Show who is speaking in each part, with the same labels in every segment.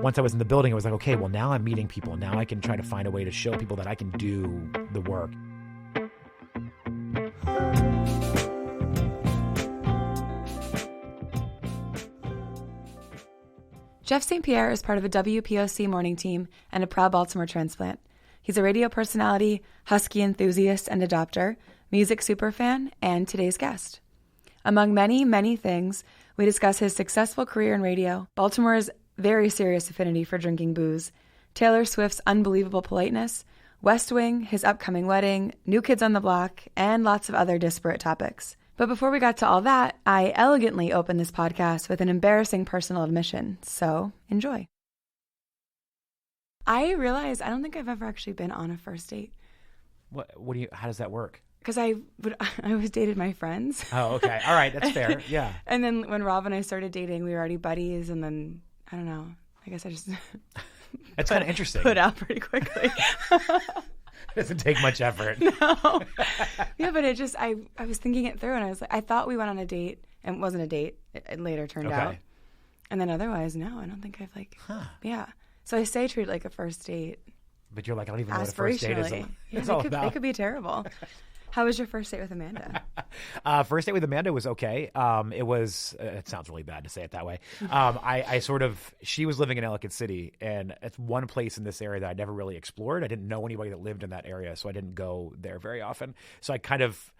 Speaker 1: once I was in the building, I was like, okay, well, now I'm meeting people. Now I can try to find a way to show people that I can do the work.
Speaker 2: Jeff St. Pierre is part of a WPOC morning team and a proud Baltimore transplant. He's a radio personality, Husky enthusiast and adopter, music superfan, and today's guest. Among many, many things, we discuss his successful career in radio, Baltimore's very serious affinity for drinking booze, Taylor Swift's unbelievable politeness, West Wing, his upcoming wedding, New Kids on the Block, and lots of other disparate topics. But before we got to all that, I elegantly opened this podcast with an embarrassing personal admission, so enjoy. I realized I don't think I've ever actually been on a first date.
Speaker 1: How does that work?
Speaker 2: Because I always dated my friends.
Speaker 1: Oh, okay. All right. That's fair. Yeah.
Speaker 2: And then when Rob and I started dating, we were already buddies. And then, I don't know, I guess I just...
Speaker 1: That's kind of interesting.
Speaker 2: Put out pretty quickly.
Speaker 1: Doesn't take much effort.
Speaker 2: No. Yeah, but it just, I was thinking it through and I was like, I thought we went on a date and it wasn't a date. It later turned out. And then otherwise, no, I don't think I've yeah. So I say treat it like a first date.
Speaker 1: But you're like, I don't even know what a first date is. It's all about.
Speaker 2: It could be terrible. How was your first date with Amanda?
Speaker 1: First date with Amanda was okay. It sounds really bad to say it that way. She was living in Ellicott City, and it's one place in this area that I never really explored. I didn't know anybody that lived in that area, so I didn't go there very often. So I kind of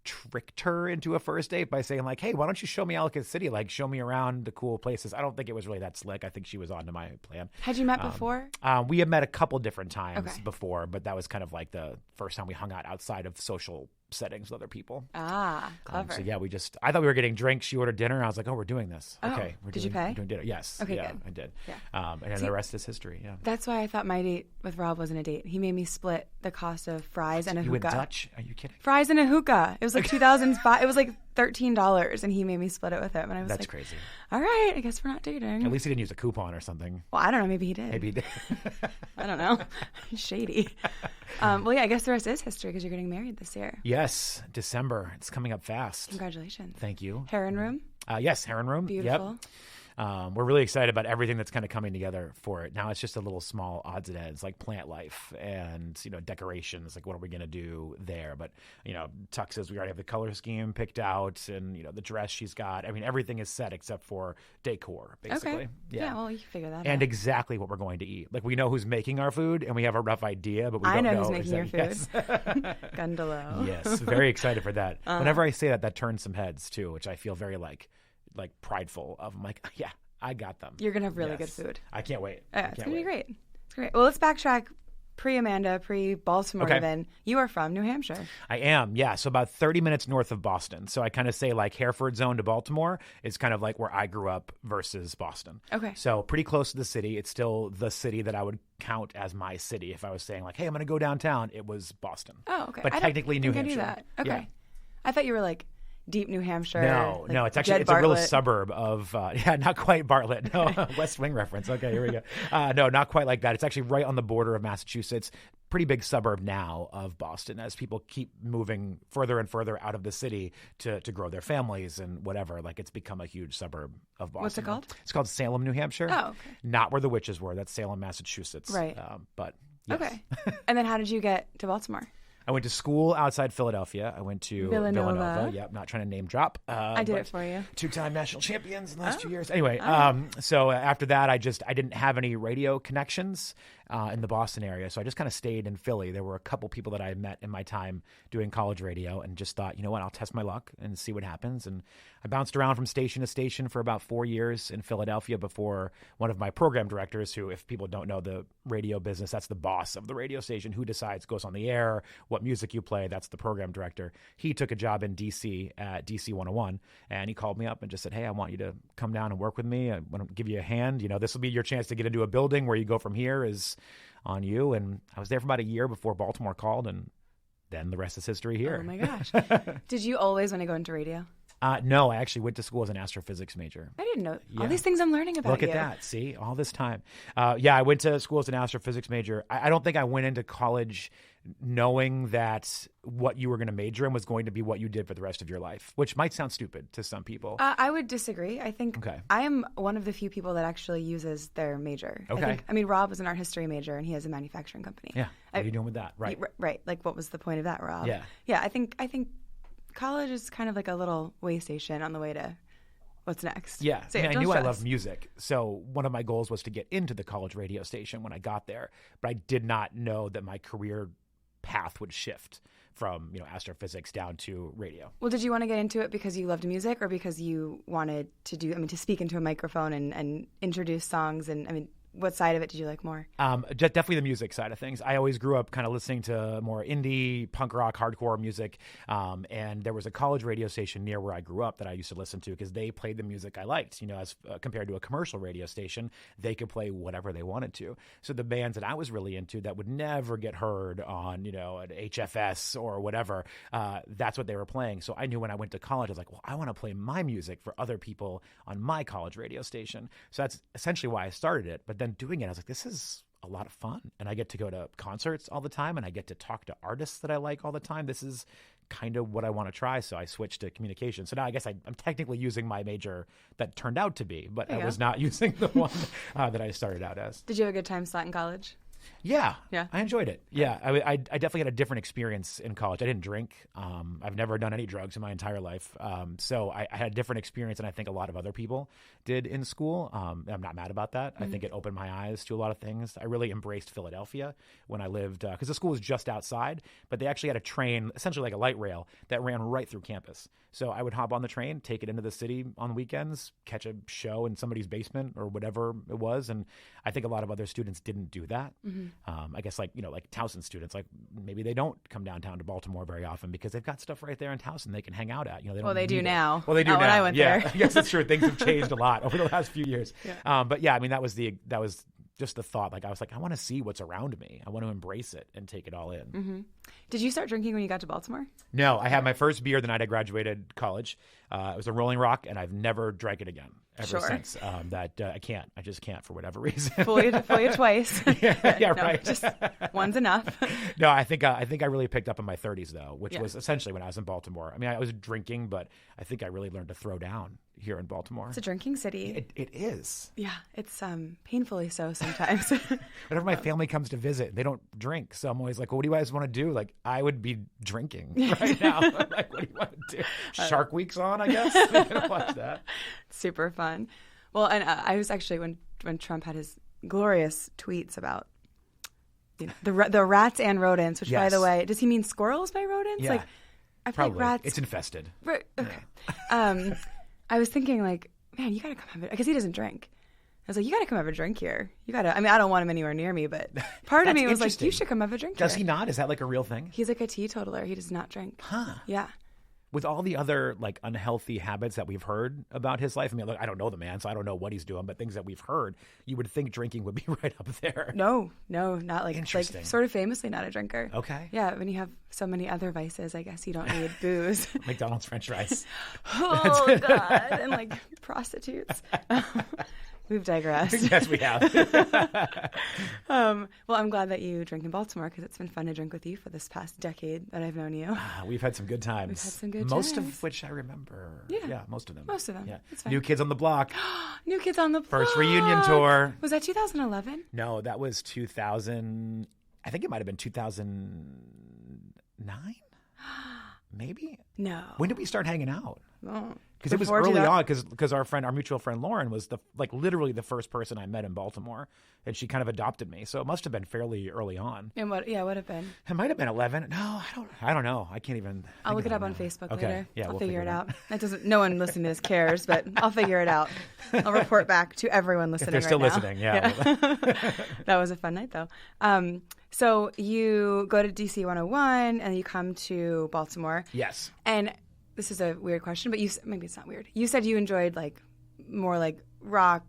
Speaker 1: tricked her into a first date by saying like, hey, why don't you show me Ellicott City? Like, show me around the cool places. I don't think it was really that slick. I think she was onto my plan.
Speaker 2: Had you met before?
Speaker 1: We had met a couple different times before, but that was kind of like the first time we hung out outside of social settings with other people.
Speaker 2: Ah, clever.
Speaker 1: So yeah, I thought we were getting drinks. She ordered dinner. I was like, oh, we're doing this.
Speaker 2: Oh,
Speaker 1: okay.
Speaker 2: Did you pay?
Speaker 1: We're doing dinner. Yes.
Speaker 2: Okay,
Speaker 1: yeah,
Speaker 2: good.
Speaker 1: I did.
Speaker 2: Yeah.
Speaker 1: And then the rest is history. Yeah.
Speaker 2: That's why I thought my date with Rob wasn't a date. He made me split the cost of fries and a hookah.
Speaker 1: You went Dutch? Are you kidding?
Speaker 2: Fries and a hookah. It was like 2005. It was like $13, and he made me split it with him. And I was
Speaker 1: That's crazy.
Speaker 2: All right, I guess we're not dating.
Speaker 1: At least he didn't use a coupon or something.
Speaker 2: Well, I don't know. Maybe he did.
Speaker 1: Maybe he did.
Speaker 2: I don't know. Shady. Well, yeah, I guess the rest is history because you're getting married this year.
Speaker 1: Yes, December. It's coming up fast.
Speaker 2: Congratulations.
Speaker 1: Thank you.
Speaker 2: Heron Room?
Speaker 1: Yes, Heron Room.
Speaker 2: Beautiful.
Speaker 1: Yep. We're really excited about everything that's kind of coming together for it. Now it's just a little small odds and ends like plant life and, decorations. Like, what are we going to do there? But, Tuck says we already have the color scheme picked out and, the dress she's got. I mean, everything is set except for decor, basically.
Speaker 2: Okay. Yeah, well, you can figure that out.
Speaker 1: And exactly what we're going to eat. Like, we know who's making our food and we have a rough idea, but we don't know.
Speaker 2: I know who's making your food.
Speaker 1: Yes.
Speaker 2: Gundalo.
Speaker 1: Yes, very excited for that. Whenever I say that, that turns some heads too, which I feel very like prideful of. I'm like, yeah, I got them.
Speaker 2: You're gonna have really good food.
Speaker 1: I can't wait.
Speaker 2: It's gonna be great. It's great. Well, let's backtrack pre-Amanda, pre-Baltimore even. You are from New Hampshire.
Speaker 1: I am, yeah. So about 30 minutes north of Boston. So I kind of say like Hereford zone to Baltimore is kind of like where I grew up versus Boston.
Speaker 2: Okay.
Speaker 1: So pretty close to the city. It's still the city that I would count as my city. If I was saying like, hey, I'm going to go downtown, it was Boston.
Speaker 2: Oh, okay.
Speaker 1: But technically New Hampshire.
Speaker 2: I knew that. Okay.
Speaker 1: Yeah.
Speaker 2: I thought you were like deep New Hampshire.
Speaker 1: No, it's actually a real suburb of not quite Bartlett. No, West Wing reference. Okay, here we go. No, not quite like that. It's actually right on the border of Massachusetts. Pretty big suburb now of Boston as people keep moving further and further out of the city to grow their families and whatever. Like, it's become a huge suburb of Boston.
Speaker 2: What's it called?
Speaker 1: It's called Salem, New Hampshire.
Speaker 2: Oh, okay.
Speaker 1: Not where the witches were. That's Salem, Massachusetts.
Speaker 2: Right.
Speaker 1: But yes.
Speaker 2: Okay. And then how did you get to Baltimore?
Speaker 1: I went to school outside Philadelphia. I went to Villanova. Yep, not trying to name drop.
Speaker 2: I did it for you.
Speaker 1: 2-time national champions in the last 2 years. Anyway, so after that, I didn't have any radio connections in the Boston area. So I just kind of stayed in Philly. There were a couple people that I met in my time doing college radio and just thought, you know what, I'll test my luck and see what happens. And I bounced around from station to station for about 4 years in Philadelphia before one of my program directors, who, if people don't know the radio business, that's the boss of the radio station who decides goes on the air, what music you play. That's the program director. He took a job in DC at DC 101, and he called me up and just said, hey, I want you to come down and work with me. I want to give you a hand. This will be your chance to get into a building. Where you go from here is on you. And I was there for about a year before Baltimore called, and then the rest is history here.
Speaker 2: Oh my gosh. Did you always want to go into radio?
Speaker 1: No, I actually went to school as an astrophysics major.
Speaker 2: I didn't know. All these things I'm learning about.
Speaker 1: Look at that. See, all this time. I went to school as an astrophysics major. I don't think I went into college knowing that what you were going to major in was going to be what you did for the rest of your life, which might sound stupid to some people.
Speaker 2: I would disagree. I think I am one of the few people that actually uses their major.
Speaker 1: Okay.
Speaker 2: I mean, Rob was an art history major, and he has a manufacturing company.
Speaker 1: Yeah. What are you doing with that? Right.
Speaker 2: Right. Like, what was the point of that, Rob?
Speaker 1: Yeah.
Speaker 2: Yeah. I think college is kind of like a little way station on the way to what's next.
Speaker 1: Yeah.
Speaker 2: So,
Speaker 1: I knew I loved music. So one of my goals was to get into the college radio station when I got there, but I did not know that my career path would shift from, astrophysics down to radio.
Speaker 2: Well, did you want to get into it because you loved music, or because you wanted to speak into a microphone and introduce songs? And what side of it did you like more?
Speaker 1: Definitely the music side of things. I always grew up kind of listening to more indie, punk rock, hardcore music. And there was a college radio station near where I grew up that I used to listen to because they played the music I liked. As compared to a commercial radio station, they could play whatever they wanted to. So the bands that I was really into that would never get heard on, an HFS or whatever, that's what they were playing. So I knew when I went to college, I was like, well, I want to play my music for other people on my college radio station. So that's essentially why I started it. But then doing it, I was like, this is a lot of fun. And I get to go to concerts all the time, and I get to talk to artists that I like all the time. This is kind of what I want to try. So I switched to communication. So now I guess I'm technically using my major that turned out to be, but I was not using the one that I started out as.
Speaker 2: Did you have a good time slot in college?
Speaker 1: Yeah. I enjoyed it. Yeah, I definitely had a different experience in college. I didn't drink. I've never done any drugs in my entire life. So I had a different experience than I think a lot of other people did in school. I'm not mad about that. I think it opened my eyes to a lot of things. I really embraced Philadelphia when I lived, because the school was just outside, but they actually had a train, essentially like a light rail, that ran right through campus. So I would hop on the train, take it into the city on weekends, catch a show in somebody's basement or whatever it was. And I think a lot of other students didn't do that. I guess like Towson students, like maybe they don't come downtown to Baltimore very often because they've got stuff right there in Towson they can hang out at.
Speaker 2: They do now.
Speaker 1: Well, they do
Speaker 2: Not
Speaker 1: now.
Speaker 2: When I went there.
Speaker 1: I guess that's true. Things have changed a lot over the last few years.
Speaker 2: Yeah.
Speaker 1: But yeah, that was just the thought. Like I was like, I want to see what's around me. I want to embrace it and take it all in.
Speaker 2: Mm-hmm. Did you start drinking when you got to Baltimore?
Speaker 1: No, I had my first beer the night I graduated college. It was a Rolling Rock, and I've never drank it again ever since. I just can't for whatever reason.
Speaker 2: Fool you twice.
Speaker 1: Yeah, right.
Speaker 2: Just one's enough.
Speaker 1: No, I think I really picked up in my 30s though, which was essentially when I was in Baltimore. I was drinking, but I think I really learned to throw down here in Baltimore.
Speaker 2: It's a drinking city.
Speaker 1: It is.
Speaker 2: Yeah, it's painfully so sometimes.
Speaker 1: Whenever my family comes to visit, they don't drink, so I'm always like, well, what do you guys want to do? Like, I would be drinking right now. Like, what do you want to do? Shark Week's on, I guess. We're gonna watch that.
Speaker 2: Super fun. Well, and I was actually when Trump had his glorious tweets about the rats and rodents, which by the way, does he mean squirrels by rodents?
Speaker 1: Yeah,
Speaker 2: like I
Speaker 1: probably.
Speaker 2: Like rats.
Speaker 1: It's infested.
Speaker 2: Right. Okay. Yeah. I was thinking like, man, you got to come have it because he doesn't drink. I was like, you got to come have a drink here. You got to. I don't want him anywhere near me, but part of me was like, you should come have a drink.
Speaker 1: Does
Speaker 2: here.
Speaker 1: he not? Is that like a real thing?
Speaker 2: He's like a teetotaler. He does not drink.
Speaker 1: Huh.
Speaker 2: Yeah.
Speaker 1: With all the other like unhealthy habits that we've heard about his life, look, I don't know the man, so I don't know what he's doing, but things that we've heard, you would think drinking would be right up there.
Speaker 2: No, not like
Speaker 1: Interesting.
Speaker 2: Like sort of famously not a drinker.
Speaker 1: Okay.
Speaker 2: Yeah, when you have so many other vices, I guess you don't need booze.
Speaker 1: McDonald's French fries.
Speaker 2: Oh God, and like prostitutes. We've digressed.
Speaker 1: Yes, we have.
Speaker 2: Well, I'm glad that you drink in Baltimore because it's been fun to drink with you for this past decade that I've known you.
Speaker 1: We've had some good times.
Speaker 2: We've had some good
Speaker 1: most
Speaker 2: times.
Speaker 1: of which I remember.
Speaker 2: Yeah,
Speaker 1: most of them.
Speaker 2: Most of them.
Speaker 1: Yeah.
Speaker 2: It's fine.
Speaker 1: New Kids on the Block.
Speaker 2: New Kids on the Block.
Speaker 1: First reunion tour.
Speaker 2: Was that 2011?
Speaker 1: No, that was 2000. I think it might have been 2009. Maybe.
Speaker 2: No.
Speaker 1: When did we start hanging out? Because it was
Speaker 2: Before
Speaker 1: early on. Because our mutual friend Lauren was literally the first person I met in Baltimore, and she kind of adopted me. So it must have been fairly early on.
Speaker 2: And what? Yeah, would have been.
Speaker 1: It might have been 11. No, I don't know. I can't even.
Speaker 2: I'll look it up on Facebook later.
Speaker 1: Yeah,
Speaker 2: I'll figure it out. That doesn't. No one listening to this cares, but I'll figure it out. I'll report back to everyone listening.
Speaker 1: If they're still
Speaker 2: right
Speaker 1: listening,
Speaker 2: now. Yeah. That was a fun night, though. So you go to DC 101 and you come to Baltimore.
Speaker 1: Yes.
Speaker 2: And this is a weird question, but maybe it's not weird. You said you enjoyed like more like rock,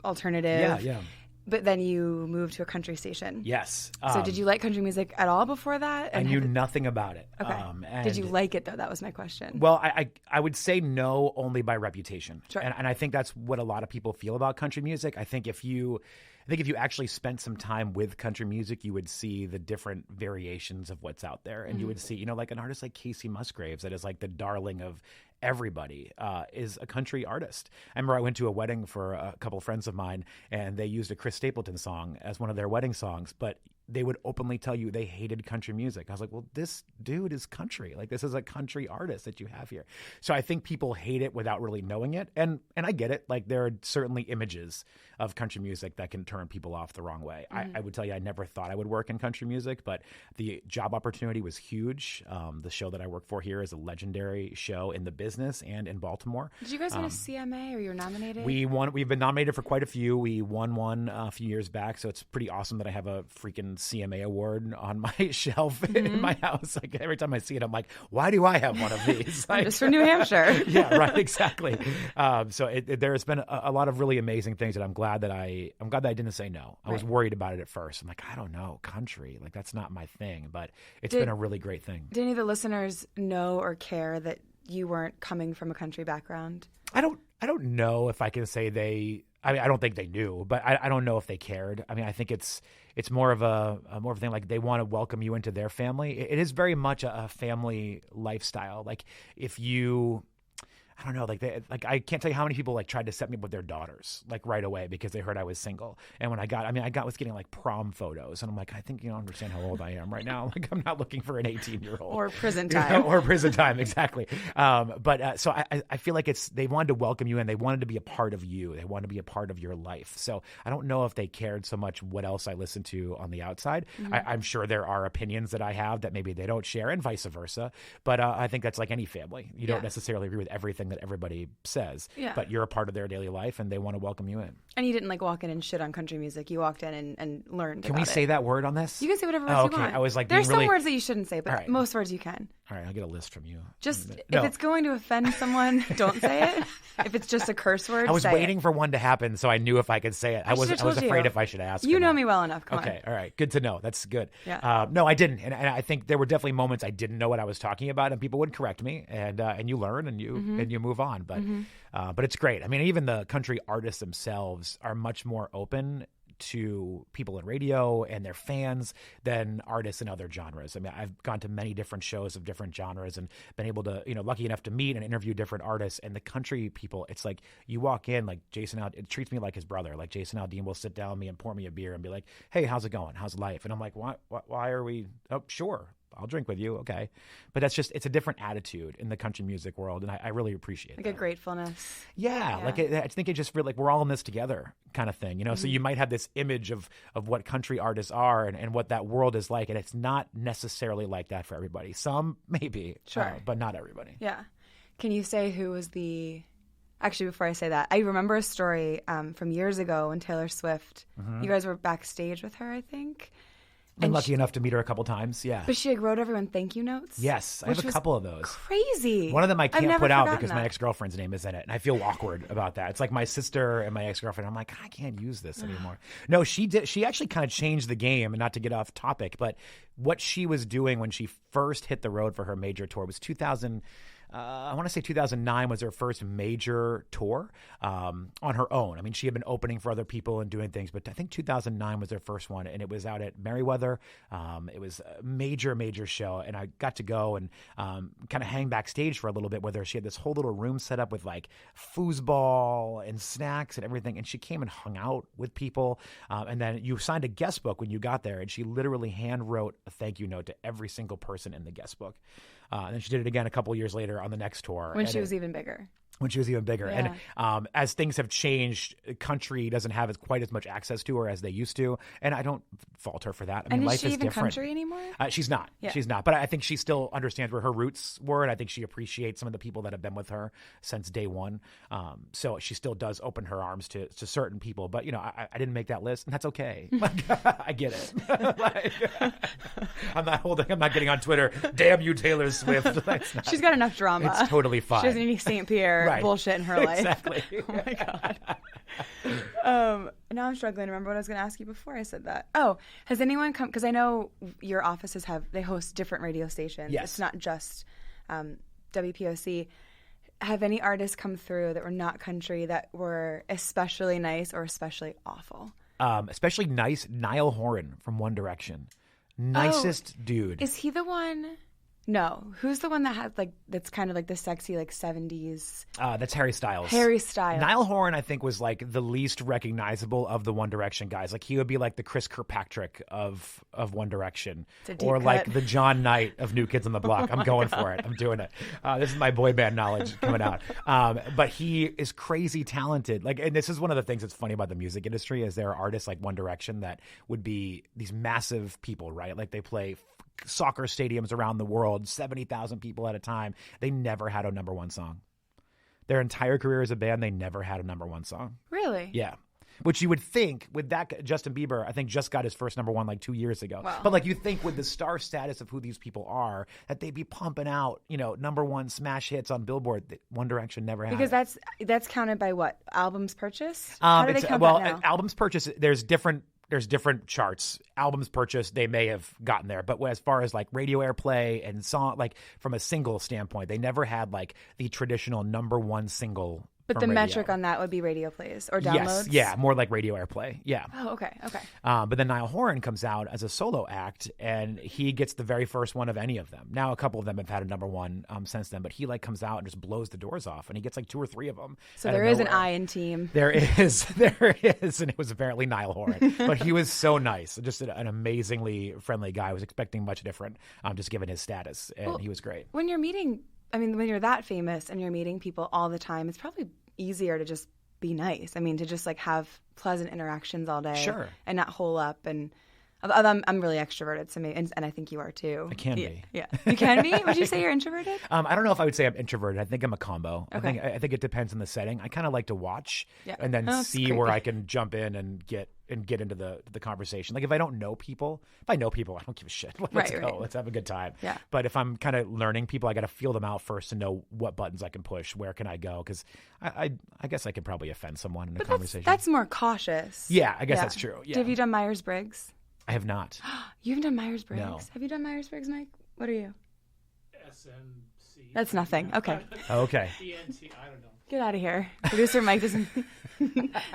Speaker 2: alternative.
Speaker 1: Yeah.
Speaker 2: But then you moved to a country station.
Speaker 1: Yes.
Speaker 2: So did you like country music at all before that?
Speaker 1: I knew nothing about it.
Speaker 2: Okay. Did you like it, though? That was my question.
Speaker 1: Well, I would say no only by reputation.
Speaker 2: Sure.
Speaker 1: And I think that's what a lot of people feel about country music. I think if you actually spent some time with country music, you would see the different variations of what's out there. And you would see, like an artist like Casey Musgraves that is like the darling of everybody, is a country artist. I remember I went to a wedding for a couple of friends of mine, and they used a Chris Stapleton song as one of their wedding songs, but they would openly tell you they hated country music. I was like, well, this dude is country. Like, this is a country artist that you have here. So I think people hate it without really knowing it. And I get it. Like, there are certainly images of country music that can turn people off the wrong way. I would tell you, I never thought I would work in country music, but the job opportunity was huge. The show that I work for here is a legendary show in the business and in Baltimore.
Speaker 2: Did you guys win a CMA, or you were nominated?
Speaker 1: We've been nominated for quite a few. We won one a few years back. So it's pretty awesome that I have a freaking CMA award on my shelf in my house. Like, every time I see it, I'm like, why do I have one of these? Like,
Speaker 2: just for New Hampshire.
Speaker 1: Yeah, right, exactly. So there's been a lot of really amazing things that I'm glad that I didn't say no. I was worried about it at first. I'm like, I don't know, country, like, that's not my thing, but it's been a really great thing.
Speaker 2: Did any of the listeners know or care that you weren't coming from a country background?
Speaker 1: I don't know if I can say I don't think they knew, but I don't know if they cared. I mean, I think it's more of a thing, like, they want to welcome you into their family. It is very much a family lifestyle. Like, if you, I don't know, like I can't tell you how many people like tried to set me up with their daughters like right away because they heard I was single. And when I was getting like prom photos, and I'm like, I think you don't understand how old I am right now. Like, I'm not looking for an 18-year-old
Speaker 2: or prison time.
Speaker 1: Or prison time, exactly. So I feel like they wanted to welcome you in. They wanted to be a part of you. They wanted to be a part of your life. So I don't know if they cared so much what else I listened to on the outside. I'm sure there are opinions that I have that maybe they don't share, and vice versa. But I think that's like any family. You don't necessarily agree with everything that everybody says, but you're a part of their daily life, and they want to welcome you in. And
Speaker 2: you didn't like walk in and shit on country music. You walked in and learned.
Speaker 1: Can we say that word on this?
Speaker 2: You can say whatever words you want.
Speaker 1: I was like,
Speaker 2: there's some words that you shouldn't say, but most words you can.
Speaker 1: All right, I'll get a list from you.
Speaker 2: Just if it's going to offend someone, don't say it. If it's just a curse word,
Speaker 1: I was
Speaker 2: say
Speaker 1: waiting for one to happen so I knew if I could say it. I was afraid if I should ask.
Speaker 2: You know me well enough. Come on.
Speaker 1: Okay, all right, good to know. That's good.
Speaker 2: Yeah.
Speaker 1: No, I didn't, and I think there were definitely moments I didn't know what I was talking about, and people would correct me, and you learn and you move on. But it's great. I mean, even the country artists themselves are much more open to people in radio and their fans than artists in other genres. I mean, I've gone to many different shows of different genres and been able to, lucky enough to meet and interview different artists. And the country people, it's like you walk in, like it treats me like his brother. Like Jason Aldean will sit down with me and pour me a beer and be like, "Hey, how's it going? How's life?" And I'm like, why are we? Oh, sure, I'll drink with you. Okay. But it's a different attitude in the country music world. And I really appreciate
Speaker 2: like a gratefulness.
Speaker 1: Yeah. Like I think it just feels like we're all in this together kind of thing, So you might have this image of what country artists are and what that world is like. And it's not necessarily like that for everybody. Some maybe, but not everybody.
Speaker 2: Yeah. Can you say who was actually, before I say that, I remember a story from years ago when Taylor Swift, you guys were backstage with her, I think.
Speaker 1: Been lucky enough to meet her a couple times, yeah.
Speaker 2: But she wrote everyone thank you notes?
Speaker 1: Yes, I have a couple of those.
Speaker 2: Crazy.
Speaker 1: One of them I can't put out because my ex-girlfriend's name is in it, and I feel awkward about that. It's like my sister and my ex-girlfriend. I'm like, I can't use this anymore. No, she did. She actually kind of changed the game, and not to get off topic, but what she was doing when she first hit the road for her major tour was 2000. I want to say 2009 was her first major tour on her own. I mean, she had been opening for other people and doing things, but I think 2009 was her first one, and it was out at Merriweather. It was a major show, and I got to go and kind of hang backstage for a little bit with her. She had this whole little room set up with like foosball and snacks and everything, and she came and hung out with people. And then you signed a guest book when you got there, and she literally hand wrote a thank you note to every single person in the guest book. And then she did it again a couple of years later on the next tour.
Speaker 2: When she was even bigger.
Speaker 1: Yeah. And as things have changed, country doesn't have quite as much access to her as they used to. And I don't fault her for that. I mean, life is different.
Speaker 2: And is she even country anymore?
Speaker 1: She's not. Yeah. She's not. But I think she still understands where her roots were. And I think she appreciates some of the people that have been with her since day one. So she still does open her arms to certain people. But, I didn't make that list. And that's okay. I get it. I'm not getting on Twitter, damn you, Taylor Swift.
Speaker 2: She's got enough drama.
Speaker 1: It's totally fine.
Speaker 2: She doesn't need St. Pierre bullshit in her life.
Speaker 1: Exactly.
Speaker 2: Oh my God. Now I'm struggling to remember what I was going to ask you before I said that. Oh, has anyone come? Because I know your offices they host different radio stations.
Speaker 1: Yes.
Speaker 2: It's not just WPOC. Have any artists come through that were not country that were especially nice or especially awful?
Speaker 1: Especially nice, Niall Horan from One Direction. Nicest dude.
Speaker 2: Is he the one? No. Who's the one that has that's kind of like the sexy 70s?
Speaker 1: That's Harry Styles.
Speaker 2: Harry Styles.
Speaker 1: Niall Horan, I think, was like the least recognizable of the One Direction guys. Like he would be like the Chris Kirkpatrick of One Direction, or like the John Knight of New Kids on the Block. I'm going for it. I'm doing it. This is my boy band knowledge coming out. But he is crazy talented. Like, and this is one of the things that's funny about the music industry is there are artists like One Direction that would be these massive people, right? Like they play soccer stadiums around the world, 70,000 people at a time. They never had a number one song. Their entire career as a band, they never had a number one song.
Speaker 2: Really?
Speaker 1: Yeah. Which you would think with that, Justin Bieber, I think just got his first number one 2 years ago.
Speaker 2: Wow.
Speaker 1: But you think with the star status of who these people are, that they'd be pumping out, number one smash hits on Billboard. One Direction never had.
Speaker 2: Because that's counted by what? Albums purchased? How do they count that now?
Speaker 1: Albums purchased, there's different charts. Albums purchased, they may have gotten there, but as far as radio airplay and song, from a single standpoint, they never had the traditional number one single.
Speaker 2: But the metric on that would be radio plays or downloads?
Speaker 1: Yes, yeah, more like radio airplay, yeah.
Speaker 2: Oh, okay.
Speaker 1: But then Niall Horan comes out as a solo act, and he gets the very first one of any of them. Now, a couple of them have had a number one since then, but he comes out and just blows the doors off, and he gets 2 or 3 of them.
Speaker 2: So there is an I in team.
Speaker 1: There is, and it was apparently Niall Horan. But he was so nice, just an amazingly friendly guy. I was expecting much different, just given his status, and he was great.
Speaker 2: When you're that famous and you're meeting people all the time, it's probably easier to just be nice. To just have pleasant interactions all day.
Speaker 1: Sure.
Speaker 2: And not hole up. And I'm really extroverted, so maybe, and I think you are too.
Speaker 1: I can be.
Speaker 2: Yeah. You can be? Would you say you're introverted?
Speaker 1: I don't know if I would say I'm introverted. I think I'm a combo.
Speaker 2: Okay.
Speaker 1: I think it depends on the setting. I kind of like to watch and then see
Speaker 2: creepy.
Speaker 1: where I can jump in and get into the conversation. If I don't know people, I don't give a shit. Let's go.
Speaker 2: Right.
Speaker 1: Let's have a good time.
Speaker 2: Yeah.
Speaker 1: But if I'm kind of learning people, I got to feel them out first to know what buttons I can push. Where can I go? Because I guess I could probably offend someone in a conversation.
Speaker 2: That's more cautious.
Speaker 1: Yeah, I guess that's true. Yeah.
Speaker 2: Have you done Myers-Briggs?
Speaker 1: I have not.
Speaker 2: You haven't done Myers-Briggs?
Speaker 1: No.
Speaker 2: Have you done Myers-Briggs, Mike? What are you?
Speaker 3: SMC.
Speaker 2: That's nothing. Okay.
Speaker 1: Okay.
Speaker 3: ENT, I don't know.
Speaker 2: Get out of here. Producer Mike doesn't.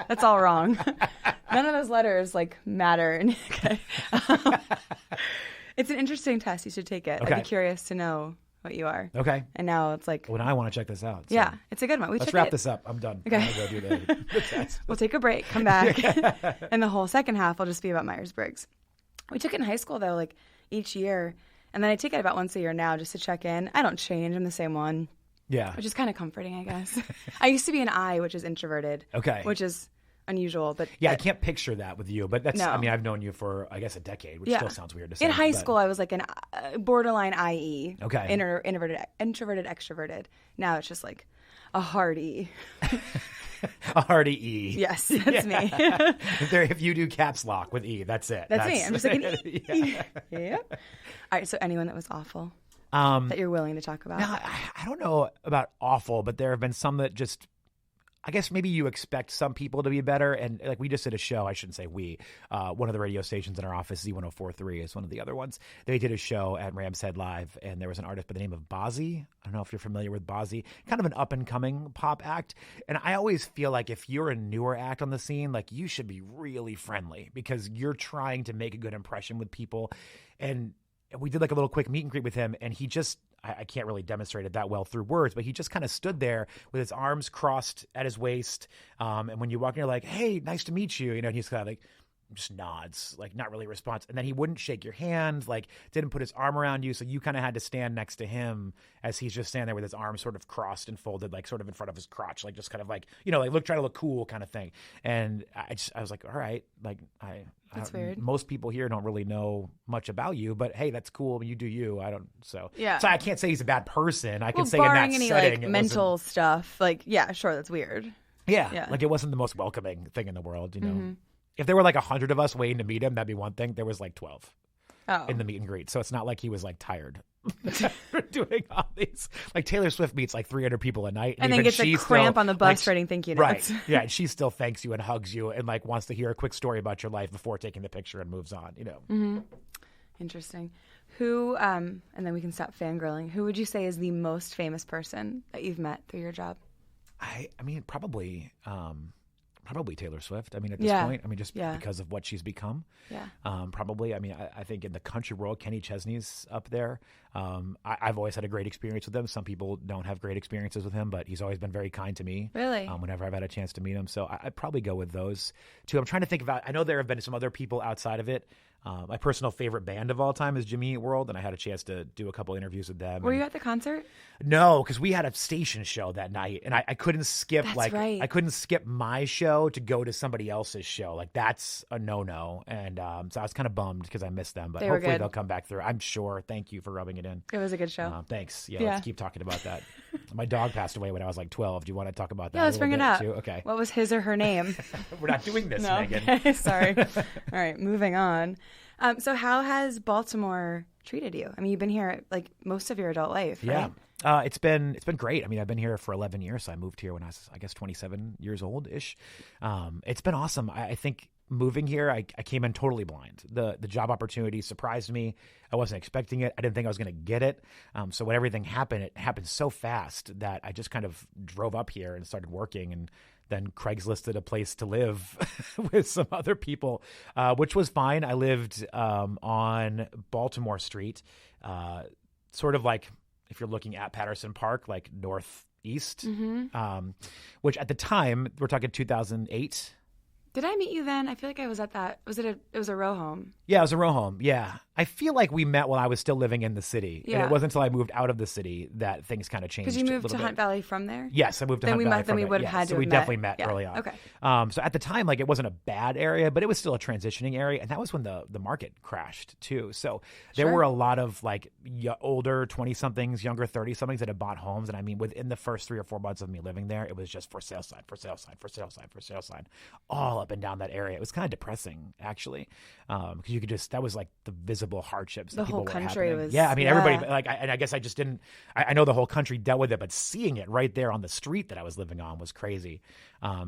Speaker 2: That's all wrong. None of those letters matter. Okay. It's an interesting test. You should take it.
Speaker 1: Okay.
Speaker 2: I'd be curious to know what you are.
Speaker 1: Okay.
Speaker 2: And now it's
Speaker 1: Well, now I want to check this out. So.
Speaker 2: Yeah, it's a good one.
Speaker 1: Let's wrap this up. I'm done.
Speaker 2: Okay.
Speaker 1: I'm gonna go do the test.
Speaker 2: We'll take a break, come back, and the whole second half will just be about Myers-Briggs. We took it in high school, though, each year. And then I take it about once a year now just to check in. I don't change. I'm the same one.
Speaker 1: Yeah.
Speaker 2: Which is kind of comforting, I guess. I used to be an I, which is introverted.
Speaker 1: Okay.
Speaker 2: Which is unusual. But
Speaker 1: I can't picture that with you. But that's,
Speaker 2: No.
Speaker 1: I've known you for, I guess, a decade, which still sounds weird to say.
Speaker 2: In high
Speaker 1: but-
Speaker 2: school, I was an borderline IE.
Speaker 1: Okay.
Speaker 2: Introverted, extroverted. Now it's just a hard E.
Speaker 1: A hardy E.
Speaker 2: Yes, that's me.
Speaker 1: If you do caps lock with E, that's it.
Speaker 2: That's me. I'm just an E.
Speaker 1: Yeah.
Speaker 2: Yeah. All right, so anyone that was awful that you're willing to talk about?
Speaker 1: Now, I don't know about awful, but there have been some that just, I guess maybe you expect some people to be better. And we just did a show, I shouldn't say we, one of the radio stations in our office, Z1043 is one of the other ones. They did a show at Rams Head Live, and there was an artist by the name of Bozzy. I don't know if you're familiar with Bozzy, kind of an up and coming pop act. And I always feel if you're a newer act on the scene, you should be really friendly because you're trying to make a good impression with people. And we did a little quick meet and greet with him, and he just, I can't really demonstrate it that well through words, but he just kind of stood there with his arms crossed at his waist. And when you walk in, you're like, hey, nice to meet you. And he's kind of just nods, not really response. And then he wouldn't shake your hand, didn't put his arm around you. So you kind of had to stand next to him as he's just standing there with his arms sort of crossed and folded, sort of in front of his crotch, just kind of try to look cool kind of thing. And I was like, all right,
Speaker 2: That's weird.
Speaker 1: Most people here don't really know much about you, but hey, that's cool. You do you. I don't. So
Speaker 2: Yeah.
Speaker 1: So I can't say he's a bad person. I can say in
Speaker 2: barring
Speaker 1: that
Speaker 2: any
Speaker 1: setting, it
Speaker 2: mental stuff, yeah, sure, that's weird.
Speaker 1: yeah, it wasn't the most welcoming thing in the world. If there were 100 of us waiting to meet him, that'd be one thing. There was 12. in the meet and greet. So it's not like he was like tired doing all these. Like Taylor Swift meets like 300 people a night.
Speaker 2: And then gets a cramp on the bus writing thank you notes.
Speaker 1: Right. Yeah. And she still thanks you and hugs you and like wants to hear a quick story about your life before taking the picture and moves on, you know.
Speaker 2: Mm-hmm. Interesting. Who, and then we can stop fangirling. Who would you say is the most famous person that you've met through your job?
Speaker 1: I mean, probably Taylor Swift. I mean, at this point, I mean, just because of what she's become.
Speaker 2: Yeah.
Speaker 1: Probably. I mean, I think in the country world, Kenny Chesney's up there. I've always had a great experience with him. Some people don't have great experiences with him, but he's always been very kind to me.
Speaker 2: Really?
Speaker 1: Whenever I've had a chance to meet him. So I'd probably go with those two. I'm trying to think about, I know there have been some other people outside of it. My personal favorite band of all time is Jimmy Eat World, and I had a chance to do a couple interviews with them.
Speaker 2: Were you at the concert?
Speaker 1: No, because we had a station show that night, and I couldn't skip.
Speaker 2: That's right.
Speaker 1: I couldn't skip my show to go to somebody else's show. Like that's a no. And so I was kind of bummed because I missed them, but hopefully they'll come back through. I'm sure. Thank you for rubbing it in.
Speaker 2: It was a good show.
Speaker 1: Thanks. Yeah, let's keep talking about that. My dog passed away when I was like 12. Do you want to talk about that?
Speaker 2: Yeah, let's bring it up.
Speaker 1: Too? Okay.
Speaker 2: What was his or her name?
Speaker 1: We're not doing this,
Speaker 2: no.
Speaker 1: Megan.
Speaker 2: Okay, sorry. All right, moving on. So how has Baltimore treated you? I mean, you've been here like most of your adult life, right?
Speaker 1: Yeah. It's been great. I mean, I've been here for 11 years. So I moved here when I was, I guess, 27 years old-ish. It's been awesome. I think moving here, I came in totally blind. The job opportunity surprised me. I wasn't expecting it. I didn't think I was going to get it. So when everything happened, it happened so fast that I just kind of drove up here and started working, and then Craigslisted a place to live with some other people, which was fine. I lived on Baltimore Street, sort of like if you're looking at Patterson Park, like northeast, which at the time, we're talking 2008.
Speaker 2: Did I meet you then? I feel like I was at that. It was a row home.
Speaker 1: Yeah, it was a row home. Yeah. I feel like we met while I was still living in the city. Yeah. And it wasn't until I moved out of the city that things kind of changed.
Speaker 2: Because you moved to Hunt Valley from there?
Speaker 1: Yes, I moved to Hunt Valley.
Speaker 2: Then we would have had to
Speaker 1: so we definitely met early on.
Speaker 2: Okay.
Speaker 1: So at the time, like it wasn't a bad area, but it was still a transitioning area. And that was when the market crashed too. So there were a lot of like older 20-somethings, younger 30-somethings that had bought homes. And I mean, within the first 3 or 4 months of me living there, it was just for sale sign, for sale sign, for sale sign, for sale sign, all up and down that area. It was kind of depressing, actually, because you could just, that was like the visible hardships.
Speaker 2: The whole country was.
Speaker 1: Yeah, I mean, everybody, like, and I guess I just didn't, I know the whole country dealt with it, but seeing it right there on the street that I was living on was crazy.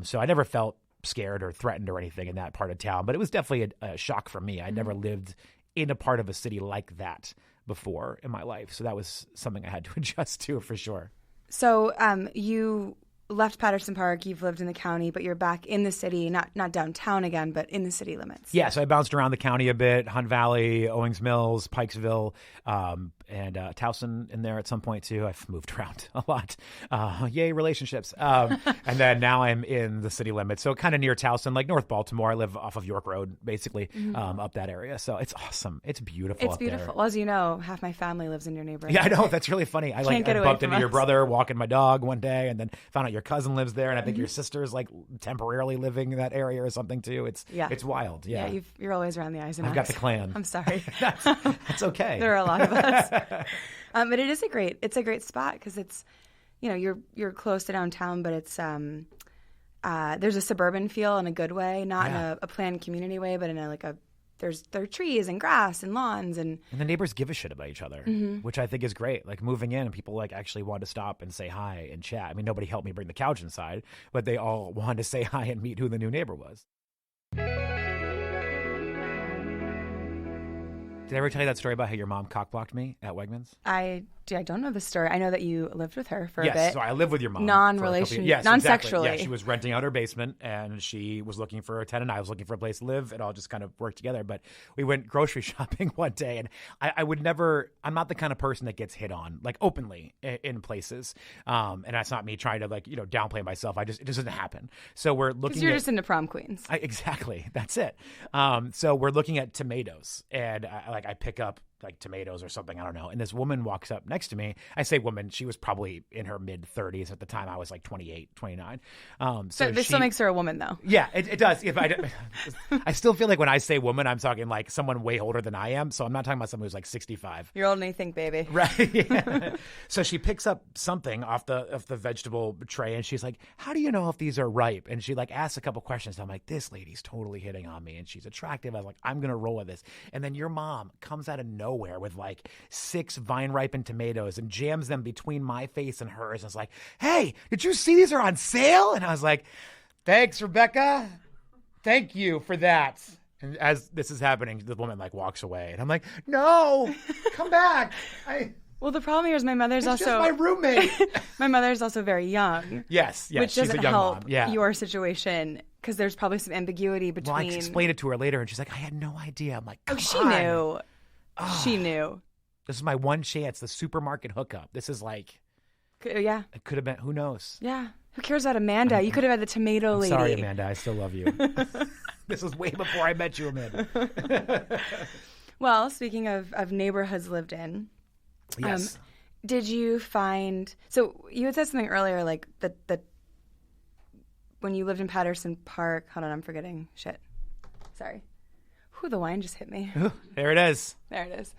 Speaker 1: So I never felt scared or threatened or anything in that part of town, but it was definitely a shock for me. I never lived in a part of a city like that before in my life. So that was something I had to adjust to for sure.
Speaker 2: So you left Patterson Park, you've lived in the county, but you're back in the city, not downtown again, but in the city limits. Yeah,
Speaker 1: so I bounced around the county a bit, Hunt Valley, Owings Mills, Pikesville, and Towson in there at some point too. I've moved around a lot. Yay, relationships. And then now I'm in the city limits, so kind of near Towson, like North Baltimore. I live off of York Road, basically, up that area. So it's awesome. It's beautiful.
Speaker 2: It's beautiful.
Speaker 1: There.
Speaker 2: Well, as you know, half my family lives in your neighborhood.
Speaker 1: Yeah, I know. That's really funny. I bumped into your brother walking my dog one day, and then found out your cousin lives there, and I think your sister's like temporarily living in that area or something too. It's wild. Yeah,
Speaker 2: you're always around the eyes and
Speaker 1: I've got the clan.
Speaker 2: I'm sorry.
Speaker 1: That's okay.
Speaker 2: There are a lot of us. But it is a great spot because it's, you're close to downtown, but it's there's a suburban feel in a good way, not in a planned community way, but in there are trees and grass and lawns and
Speaker 1: the neighbors give a shit about each other, which I think is great. Like moving in and people like actually wanted to stop and say hi and chat. I mean, nobody helped me bring the couch inside, but they all wanted to say hi and meet who the new neighbor was. Did I ever tell you that story about how your mom cockblocked me at Wegmans?
Speaker 2: I don't know the story. I know that you lived with her for a bit.
Speaker 1: Yes, so I lived with your mom.
Speaker 2: Non-sexually.
Speaker 1: Exactly. Yeah, she was renting out her basement, and she was looking for a tenant. I was looking for a place to live. It all just kind of worked together. But we went grocery shopping one day, and I would never – I'm not the kind of person that gets hit on, like, openly in places. And that's not me trying to, like, downplay myself. It just doesn't happen. So we're looking –
Speaker 2: because you're just into prom queens.
Speaker 1: Exactly. That's it. So we're looking at tomatoes, and I pick up like tomatoes or something. I don't know. And this woman walks up next to me. I say woman, she was probably in her mid 30s at the time. I was like 28, 29.
Speaker 2: So this still makes her a woman though.
Speaker 1: Yeah, it does. If I still feel like when I say woman, I'm talking like someone way older than I am. So I'm not talking about someone who's like 65.
Speaker 2: You're older than you think, baby.
Speaker 1: Right. Yeah. So she picks up something off the vegetable tray and she's like, how do you know if these are ripe? And she like asks a couple questions. I'm like, this lady's totally hitting on me and she's attractive. I was like, I'm going to roll with this. And then your mom comes out of nowhere with like 6 vine ripened tomatoes and jams them between my face and hers and is like, hey, did you see these are on sale? And I was like, thanks, Rebecca. Thank you for that. And as this is happening, the woman like walks away and I'm like, no, come back.
Speaker 2: Well, the problem here is my mother's
Speaker 1: It's
Speaker 2: also
Speaker 1: just my roommate.
Speaker 2: my mother's also very young.
Speaker 1: Yes,
Speaker 2: which
Speaker 1: she's
Speaker 2: doesn't
Speaker 1: a young
Speaker 2: help
Speaker 1: mom. Yeah.
Speaker 2: your situation because there's probably some ambiguity between.
Speaker 1: Well, I explained it to her later, and she's like, "I had no idea." I'm like, "Come
Speaker 2: she
Speaker 1: on."
Speaker 2: knew. She knew.
Speaker 1: This is my one chance. The supermarket hookup. This is like,
Speaker 2: yeah.
Speaker 1: It could have been. Who knows?
Speaker 2: Yeah. Who cares about Amanda? You could have had the tomato lady.
Speaker 1: Sorry, Amanda. I still love you. This was way before I met you, Amanda.
Speaker 2: Well, speaking of neighborhoods lived in,
Speaker 1: yes.
Speaker 2: Did you find? So you had said something earlier, like that when you lived in Patterson Park. Hold on, I'm forgetting. Shit. Sorry. Whew, the wine just hit me.
Speaker 1: There it is.
Speaker 2: There it is.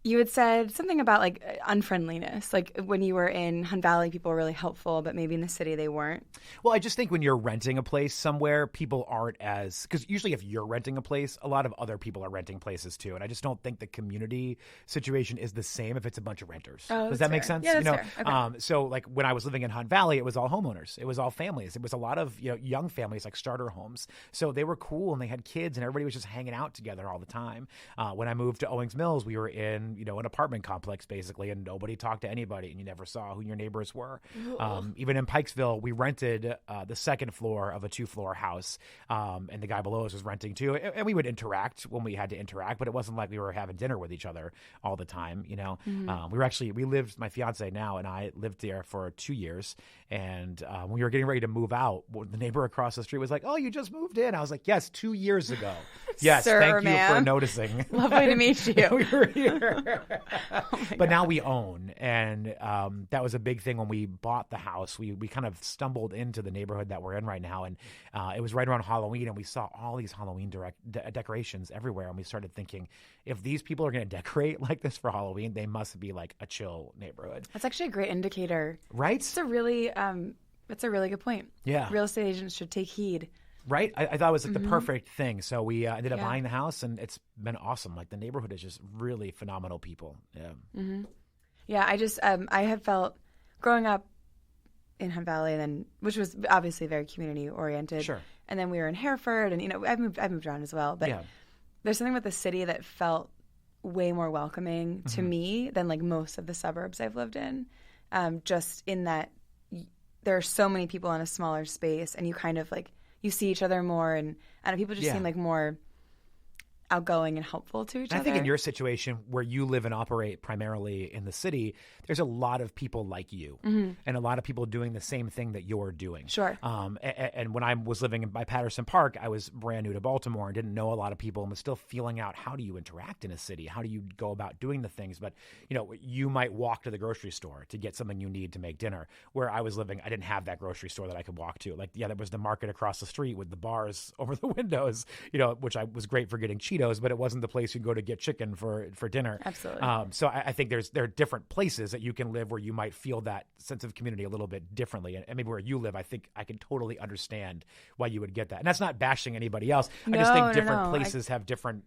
Speaker 2: You had said something about like unfriendliness, like when you were in Hunt Valley, people were really helpful, but maybe in the city they weren't.
Speaker 1: Well, I just think when you're renting a place somewhere, people aren't as, because usually if you're renting a place, a lot of other people are renting places too. And I just don't think the community situation is the same if it's a bunch of renters.
Speaker 2: Oh,
Speaker 1: does that make sense?
Speaker 2: Yeah, that's fair. Okay.
Speaker 1: So like when I was living in Hunt Valley, it was all homeowners. It was all families. It was a lot of young families, like starter homes. So they were cool and they had kids and everybody was just hanging out together all the time. When I moved to Owings Mills, we were in an apartment complex basically, and nobody talked to anybody, and you never saw who your neighbors were. Even in Pikesville, we rented the second floor of a 2-floor house, and the guy below us was renting too, and we would interact when we had to interact, but it wasn't like we were having dinner with each other all the time. We lived, my fiance now and I lived there for 2 years, and when we were getting ready to move out, the neighbor across the street was like, "Oh, you just moved in?" I was like, "Yes, 2 years ago." Yes,
Speaker 2: Sir,
Speaker 1: thank
Speaker 2: ma'am.
Speaker 1: you for noticing.
Speaker 2: Lovely to meet you.
Speaker 1: We were here.
Speaker 2: But
Speaker 1: now we own, and that was a big thing when we bought the house. We kind of stumbled into the neighborhood that we're in right now, and it was right around Halloween, and we saw all these Halloween decorations everywhere, and we started thinking, if these people are going to decorate like this for Halloween, they must be like a chill neighborhood.
Speaker 2: That's actually a great indicator,
Speaker 1: right?
Speaker 2: It's a really good point.
Speaker 1: Yeah,
Speaker 2: real estate agents should take heed.
Speaker 1: Right? I thought it was like the perfect thing. So we ended up buying the house, and it's been awesome. Like the neighborhood is just really phenomenal people. Yeah.
Speaker 2: Mm-hmm. Yeah, I just I have felt growing up in Hunt Valley, and then which was obviously very community oriented.
Speaker 1: Sure. And
Speaker 2: then we were in Hereford, and I've moved around as well. But there's something with the city that felt way more welcoming to me than like most of the suburbs I've lived in. Just in that there are so many people in a smaller space, and you kind of like. You see each other more, and people just seem like more outgoing and helpful to each other.
Speaker 1: I think in your situation where you live and operate primarily in the city, there's a lot of people like you and a lot of people doing the same thing that you're doing.
Speaker 2: Sure.
Speaker 1: And when I was living by Patterson Park, I was brand new to Baltimore and didn't know a lot of people and was still feeling out how do you interact in a city? How do you go about doing the things? But, you might walk to the grocery store to get something you need to make dinner. Where I was living, I didn't have that grocery store that I could walk to. There was the market across the street with the bars over the windows, which was great for getting Cheetos, but it wasn't the place you go to get chicken for dinner.
Speaker 2: Absolutely.
Speaker 1: So I think there are different places that you can live where you might feel that sense of community a little bit differently. And maybe where you live, I think I can totally understand why you would get that. And that's not bashing anybody else. I just think different places have different,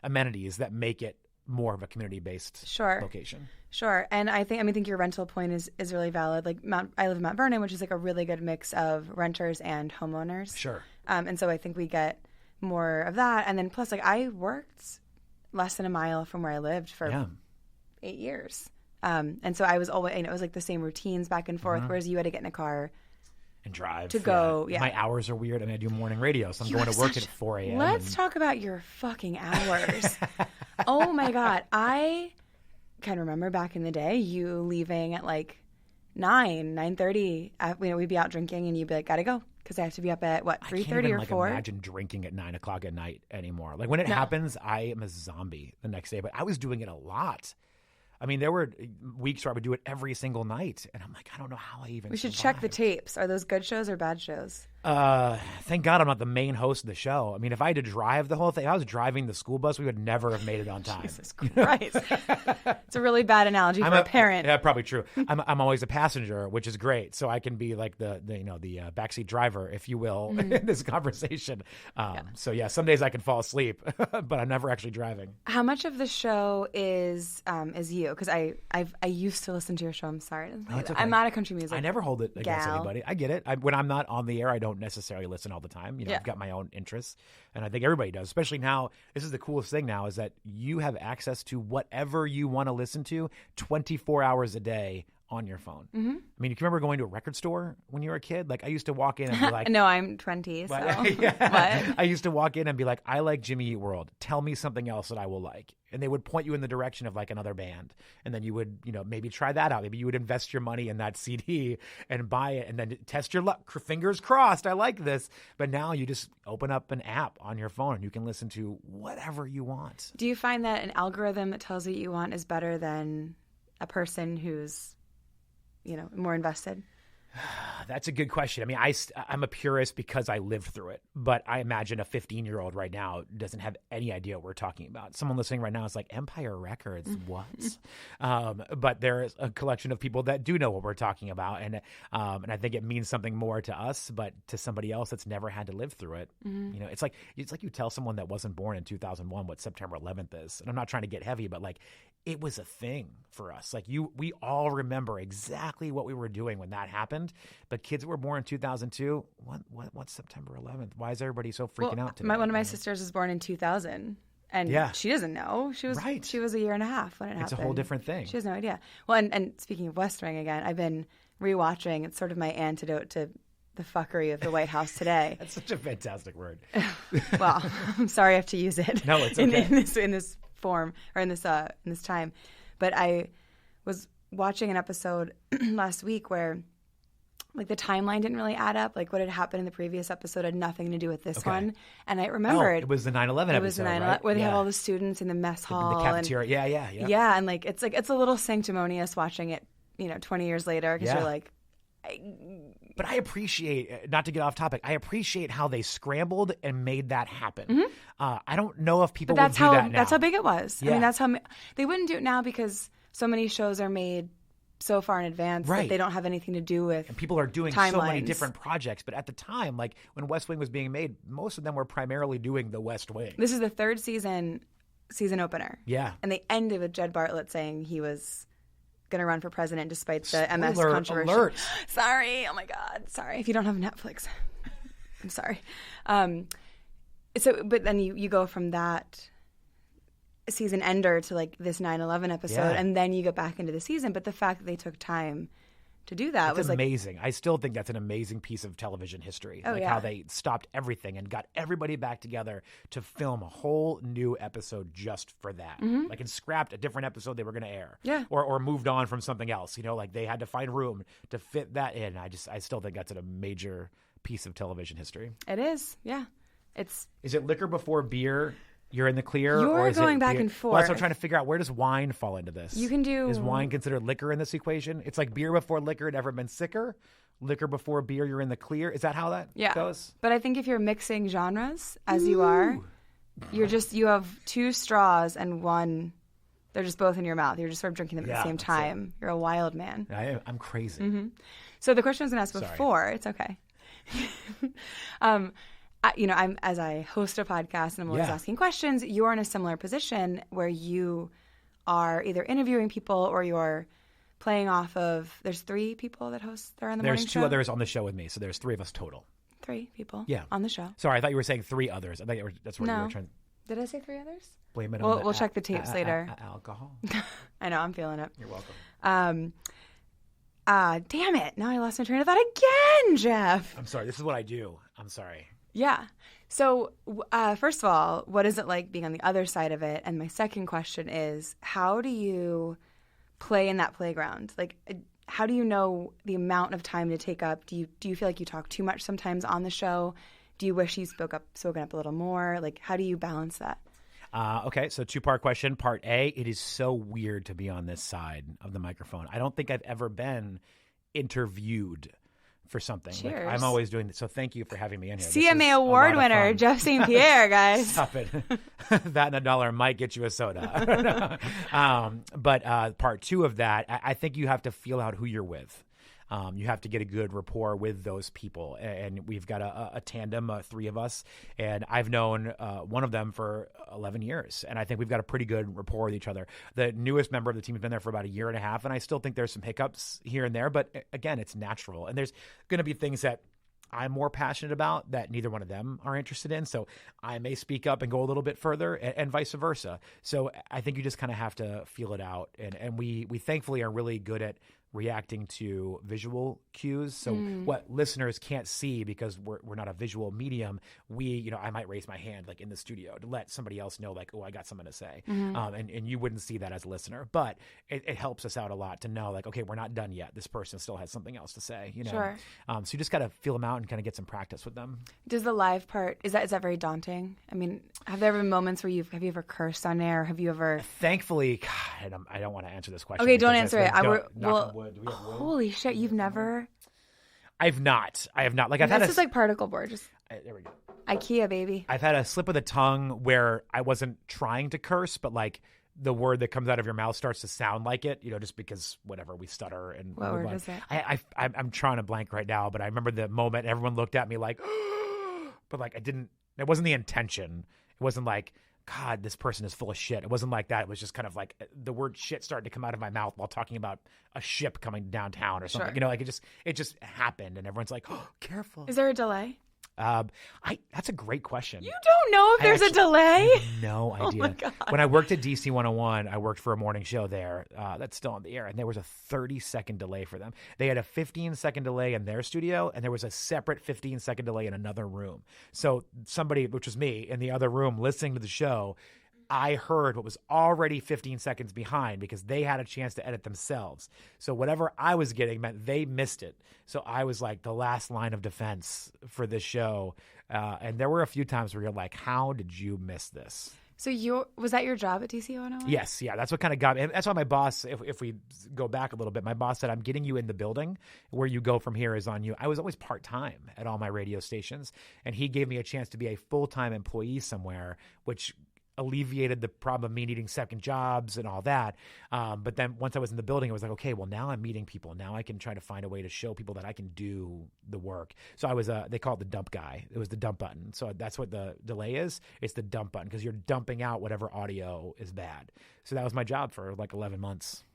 Speaker 1: amenities that make it more of a community-based location.
Speaker 2: Sure. And I think your rental point is really valid. Like I live in Mount Vernon, which is like a really good mix of renters and homeowners.
Speaker 1: Sure.
Speaker 2: And so I think we get more of that. And then plus, like I worked less than a mile from where I lived for 8 years. And so I was always, it was like the same routines back and forth, whereas you had to get in a car
Speaker 1: and drive
Speaker 2: to go. Yeah.
Speaker 1: My hours are weird. I do morning radio, so I'm going to work at 4 a.m.
Speaker 2: Let's talk about your fucking hours. Oh my God. I can remember back in the day, you leaving at like 9:30. We'd be out drinking and you'd be like, gotta go. because I have to be up at, what, 3:30
Speaker 1: I
Speaker 2: or
Speaker 1: can't
Speaker 2: 4?
Speaker 1: even imagine drinking at 9 o'clock at night anymore. Like when it happens, I am a zombie the next day. But I was doing it a lot. I mean, there were weeks where I would do it every single night. And I'm like, I don't know how I even
Speaker 2: We should
Speaker 1: survived.
Speaker 2: check the tapes. Are those good shows or bad shows?
Speaker 1: Thank God I'm not the main host of the show. I mean, if I had to drive the whole thing, if I was driving the school bus, we would never have made it on time.
Speaker 2: Jesus Christ. It's a really bad analogy for a parent.
Speaker 1: Yeah, probably true. I'm always a passenger, which is great. So I can be like the backseat driver, if you will, in this conversation. So yeah, some days I can fall asleep, but I'm never actually driving.
Speaker 2: How much of the show is you? Because I used to listen to your show. I'm sorry.
Speaker 1: It's okay.
Speaker 2: I'm not a country music.
Speaker 1: I never hold it against
Speaker 2: gal.
Speaker 1: anybody. I get it. When I'm not on the air, I don't necessarily listen all the time. I've got my own interests, and I think everybody does. Especially now, this is the coolest thing now is that you have access to whatever you want to listen to 24 hours a day on your phone. Mm-hmm. I mean, you remember going to a record store when you were a kid? Like I used to walk in and be like,
Speaker 2: no, I'm 20. So
Speaker 1: yeah. I used to walk in and be like, I like Jimmy Eat World. Tell me something else that I will like. And they would point you in the direction of like another band. And then you would, maybe try that out. Maybe you would invest your money in that CD and buy it and then test your luck. Fingers crossed. I like this. But now you just open up an app on your phone and you can listen to whatever you want.
Speaker 2: Do you find that an algorithm that tells you what you want is better than a person who's more invested?
Speaker 1: That's a good question. I mean, I'm a purist because I lived through it, but I imagine a 15-year-old right now doesn't have any idea what we're talking about. Someone listening right now is like, Empire Records, what? But there is a collection of people that do know what we're talking about, and I think it means something more to us, but to somebody else that's never had to live through it. Mm-hmm. It's like you tell someone that wasn't born in 2001 what September 11th is, and I'm not trying to get heavy, but like it was a thing for us. Like we all remember exactly what we were doing when that happened. But kids that were born in 2002, what's September 11th? Why is everybody so freaking out today?
Speaker 2: One of my sisters was born in 2000, and she doesn't know. She was a year and a half when it happened.
Speaker 1: It's a whole different thing.
Speaker 2: She has no idea. Well, and speaking of West Wing again, I've been rewatching. It's sort of my antidote to the fucking of the White House today.
Speaker 1: That's such a fantastic word.
Speaker 2: Well, I'm sorry I have to use it.
Speaker 1: No, it's okay.
Speaker 2: in this form or in this time. But I was watching an episode last week where like the timeline didn't really add up. Like what had happened in the previous episode had nothing to do with this one. And I remembered
Speaker 1: it was the 9/11 episode.
Speaker 2: It was the 9/11
Speaker 1: right?
Speaker 2: where they have all the students in the mess hall,
Speaker 1: in the cafeteria. Yeah.
Speaker 2: Yeah, and like it's a little sanctimonious watching it, 20 years later because you're like.
Speaker 1: But I appreciate, not to get off topic, I appreciate how they scrambled and made that happen. Mm-hmm. I don't know if people would do that now.
Speaker 2: That's how big it was.
Speaker 1: Yeah.
Speaker 2: I mean, that's how they wouldn't do it now because so many shows are made so far in advance that they don't have anything to do with.
Speaker 1: And people are doing
Speaker 2: timelines.
Speaker 1: So many different projects. But at the time, like when West Wing was being made, most of them were primarily doing the West Wing.
Speaker 2: This is the third season opener.
Speaker 1: Yeah.
Speaker 2: And they ended with Jed Bartlett saying he was going to run for president despite the MS
Speaker 1: Spoiler
Speaker 2: controversy.
Speaker 1: alert.
Speaker 2: Sorry. Oh my God. Sorry. If you don't have Netflix, I'm sorry. But then you go from that season ender to like this 9/11 episode, and then you get back into the season. But the fact that they took time to do that was
Speaker 1: amazing. I still think that's an amazing piece of television history. How they stopped everything and got everybody back together to film a whole new episode just for that. Mm-hmm. Like and scrapped a different episode they were going to air.
Speaker 2: Yeah.
Speaker 1: Or moved on from something else. Like they had to find room to fit that in. I still think that's a major piece of television history.
Speaker 2: It is. Yeah.
Speaker 1: Is it liquor before beer? You're in the clear?
Speaker 2: You're
Speaker 1: or is
Speaker 2: going
Speaker 1: it
Speaker 2: back
Speaker 1: beer?
Speaker 2: and forth.
Speaker 1: Well, that's what I'm trying to figure out. Where does wine fall into this?
Speaker 2: You can do...
Speaker 1: Is wine considered liquor in this equation? It's like beer before liquor, never been sicker. Liquor before beer, you're in the clear. Is that how that goes?
Speaker 2: But I think if you're mixing genres, as you are, you have two straws and one... They're just both in your mouth. You're just sort of drinking them at the same time. You're a wild man.
Speaker 1: I'm crazy.
Speaker 2: Mm-hmm. So the question I was going to ask before, it's okay. As I host a podcast and I'm always asking questions, you're in a similar position where you are either interviewing people or you're playing off of. There's 3 people that host. They're on the morning show.
Speaker 1: There's 2 others on the show with me, so there's 3 of us total.
Speaker 2: 3 people.
Speaker 1: Yeah.
Speaker 2: On the show.
Speaker 1: Sorry, I thought you were saying 3 others. I thought that's what you were trying.
Speaker 2: Did I say 3 others?
Speaker 1: Blame it on.
Speaker 2: We'll check the tapes later.
Speaker 1: Alcohol.
Speaker 2: I know. I'm feeling it.
Speaker 1: You're welcome.
Speaker 2: Damn it! Now I lost my train of thought again, Jeff.
Speaker 1: I'm sorry. This is what I do. I'm sorry.
Speaker 2: Yeah. So, first of all, what is it like being on the other side of it? And my second question is, how do you play in that playground? Like, how do you know the amount of time to take up? Do you feel like you talk too much sometimes on the show? Do you wish you spoken up a little more? Like, how do you balance that?
Speaker 1: Okay, so two-part question. Part A, it is so weird to be on this side of the microphone. I don't think I've ever been interviewed for something.
Speaker 2: Cheers.
Speaker 1: Like, I'm always doing this. So thank you for having me in here.
Speaker 2: CMA award winner, Jeff St. Pierre, guys.
Speaker 1: Stop it. That and $1 might get you a soda. But part two of that, I think you have to feel out who you're with. You have to get a good rapport with those people. And we've got a tandem, three of us. And I've known one of them for 11 years. And I think we've got a pretty good rapport with each other. The newest member of the team has been there for about a year and a half. And I still think there's some hiccups here and there. But again, it's natural. And there's going to be things that I'm more passionate about that neither one of them are interested in. So I may speak up and go a little bit further and vice versa. So I think you just kind of have to feel it out. And we thankfully are really good at reacting to visual cues. So what listeners can't see because we're not a visual medium, I might raise my hand like in the studio to let somebody else know like, oh, I got something to say. And you wouldn't see that as a listener, but it helps us out a lot to know like, okay, we're not done yet. This person still has something else to say,
Speaker 2: Sure.
Speaker 1: So you just got to feel them out and kind of get some practice with them.
Speaker 2: Does the live part, is that very daunting? I mean, have there ever been moments where have you ever cursed on air? Have you ever?
Speaker 1: Thankfully, God, I don't want to answer this question.
Speaker 2: Okay, don't answer it.
Speaker 1: Do we have wood?
Speaker 2: Holy shit, you've never?
Speaker 1: I have not. Like I've had
Speaker 2: this is like particle board. Just
Speaker 1: there we go.
Speaker 2: IKEA, baby.
Speaker 1: I've had a slip of the tongue where I wasn't trying to curse, but like the word that comes out of your mouth starts to sound like it, just because whatever, we stutter. And
Speaker 2: what word is it?
Speaker 1: I'm trying to blank right now, but I remember the moment everyone looked at me like, but like it wasn't the intention. It wasn't like, God, this person is full of shit. It wasn't like that. It was just kind of like the word shit started to come out of my mouth while talking about a ship coming downtown or something.
Speaker 2: Sure.
Speaker 1: Like it just happened, and everyone's like, "Oh, careful."
Speaker 2: Is there a delay?
Speaker 1: That's a great question.
Speaker 2: You don't know if there's a delay?
Speaker 1: I have no idea.
Speaker 2: Oh my God.
Speaker 1: When I worked at DC 101, I worked for a morning show there. That's still on the air, and there was a 30-second delay for them. They had a 15-second delay in their studio, and there was a separate 15-second delay in another room. So somebody, which was me, in the other room listening to the show, I heard what was already 15 seconds behind because they had a chance to edit themselves. So whatever I was getting meant they missed it. So I was like the last line of defense for this show. And there were a few times where you're like, how did you miss this?
Speaker 2: So was that your job at DC 101?
Speaker 1: Yes. Yeah. That's what kind of got me. That's why my boss, if we go back a little bit, my boss said, I'm getting you in the building. Where you go from here is on you. I was always part-time at all my radio stations. And he gave me a chance to be a full-time employee somewhere, which alleviated the problem of me needing second jobs and all that. But then once I was in the building, I was like, okay, well, now I'm meeting people. Now I can try to find a way to show people that I can do the work. So I was, they call it the dump guy. It was the dump button. So that's what the delay is. It's the dump button because you're dumping out whatever audio is bad. So that was my job for like 11 months.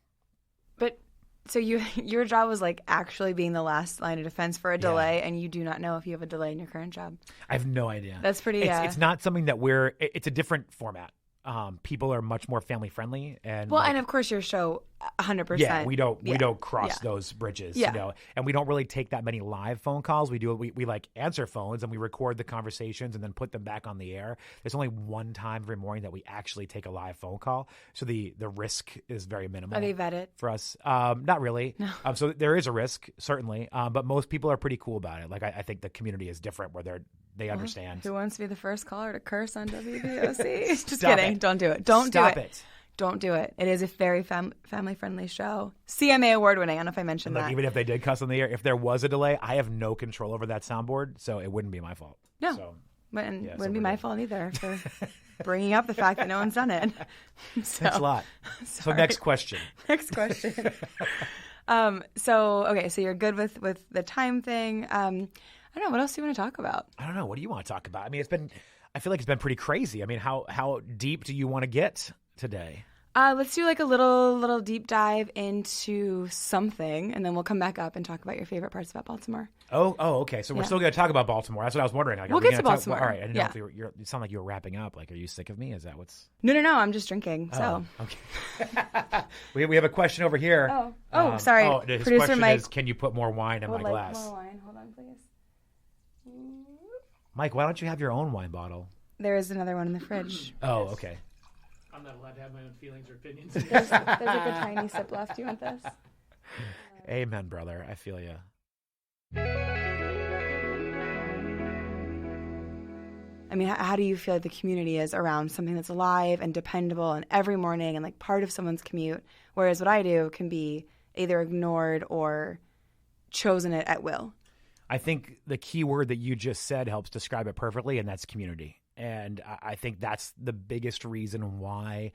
Speaker 2: But so your job was like actually being the last line of defense for a delay, and you do not know if you have a delay in your current job.
Speaker 1: I have no idea.
Speaker 2: That's pretty.
Speaker 1: It's not something that it's a different format. People are much more family friendly, and
Speaker 2: and of course your show 100%.
Speaker 1: Yeah, we don't cross those bridges, and we don't really take that many live phone calls. We like answer phones and we record the conversations and then put them back on the air. There's only one time every morning that we actually take a live phone call, so the risk is very minimal.
Speaker 2: Are they vetted
Speaker 1: for us? Not really. No. So there is a risk certainly, but most people are pretty cool about it. Like I think the community is different where they understand.
Speaker 2: Who wants to be the first caller to curse on WBOC? Just
Speaker 1: Stop
Speaker 2: kidding.
Speaker 1: It.
Speaker 2: Don't do it. Don't
Speaker 1: Stop
Speaker 2: do it.
Speaker 1: it.
Speaker 2: Don't do it. It is a very family-friendly show. CMA award winning. I don't know if I mentioned that.
Speaker 1: Even if they did cuss on the air, if there was a delay, I have no control over that soundboard, so it wouldn't be my fault.
Speaker 2: No.
Speaker 1: So,
Speaker 2: wouldn't be my fault either for bringing up the fact that no one's done it.
Speaker 1: Thanks a lot. So next question.
Speaker 2: Next question. So you're good with the time thing. I don't know. What else do you want to talk about?
Speaker 1: I don't know. What do you want to talk about? I mean, I feel like it's been pretty crazy. I mean, how deep do you want to get today?
Speaker 2: Let's do like a little deep dive into something, and then we'll come back up and talk about your favorite parts about Baltimore.
Speaker 1: Oh, okay. So we're still going to talk about Baltimore. That's what I was wondering. Like,
Speaker 2: we'll get to Baltimore.
Speaker 1: All right. I didn't know if you sound like you were wrapping up. Like, are you sick of me? Is that what's?
Speaker 2: No. I'm just drinking. So.
Speaker 1: Okay. we have a question over here.
Speaker 2: Sorry.
Speaker 1: His
Speaker 2: Producer
Speaker 1: question
Speaker 2: Mike.
Speaker 1: is, can you put more wine in my glass?
Speaker 2: More wine. Hold on, please.
Speaker 1: Mike, why don't you have your own wine bottle?
Speaker 2: There is another one in the fridge.
Speaker 1: Oh, okay.
Speaker 3: I'm not allowed to have my own feelings or opinions.
Speaker 2: There's like a tiny sip left. Do you want this?
Speaker 1: Amen, brother. I feel you.
Speaker 2: I mean, how do you feel like the community is around something that's alive and dependable and every morning and like part of someone's commute? Whereas what I do can be either ignored or chosen at will.
Speaker 1: I think the key word that you just said helps describe it perfectly, and that's community. And I think that's the biggest reason why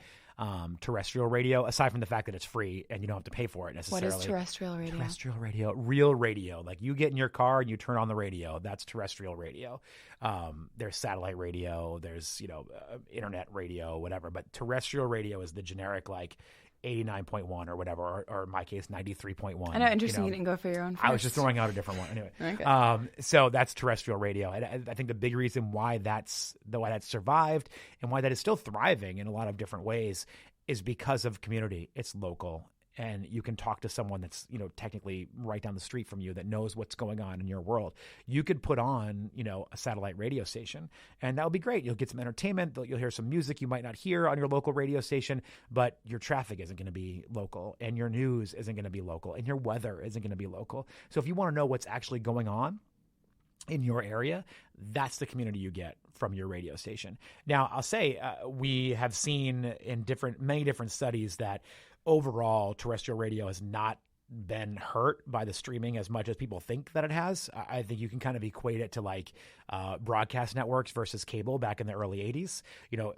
Speaker 1: terrestrial radio, aside from the fact that it's free and you don't have to pay for it necessarily.
Speaker 2: What is terrestrial radio?
Speaker 1: Terrestrial radio, real radio. Like you get in your car and you turn on the radio. That's terrestrial radio. There's satellite radio. There's, internet radio, whatever. But terrestrial radio is the generic, like, 89.1 or whatever, or in my case, 93.1.
Speaker 2: I know, interesting you didn't go for your own first.
Speaker 1: I was just throwing out a different one. Anyway,
Speaker 2: okay.
Speaker 1: So that's terrestrial radio. And I think the big reason why that's survived and why that is still thriving in a lot of different ways is because of community. It's local. And you can talk to someone that's, technically right down the street from you that knows what's going on in your world. You could put on, a satellite radio station, and that would be great. You'll get some entertainment. You'll hear some music you might not hear on your local radio station, but your traffic isn't going to be local, and your news isn't going to be local, and your weather isn't going to be local. So if you want to know what's actually going on in your area, that's the community you get from your radio station. Now, I'll say we have seen in many different studies that overall terrestrial radio has not been hurt by the streaming as much as people think that it has. I think you can kind of equate it to like broadcast networks versus cable back in the early 80s.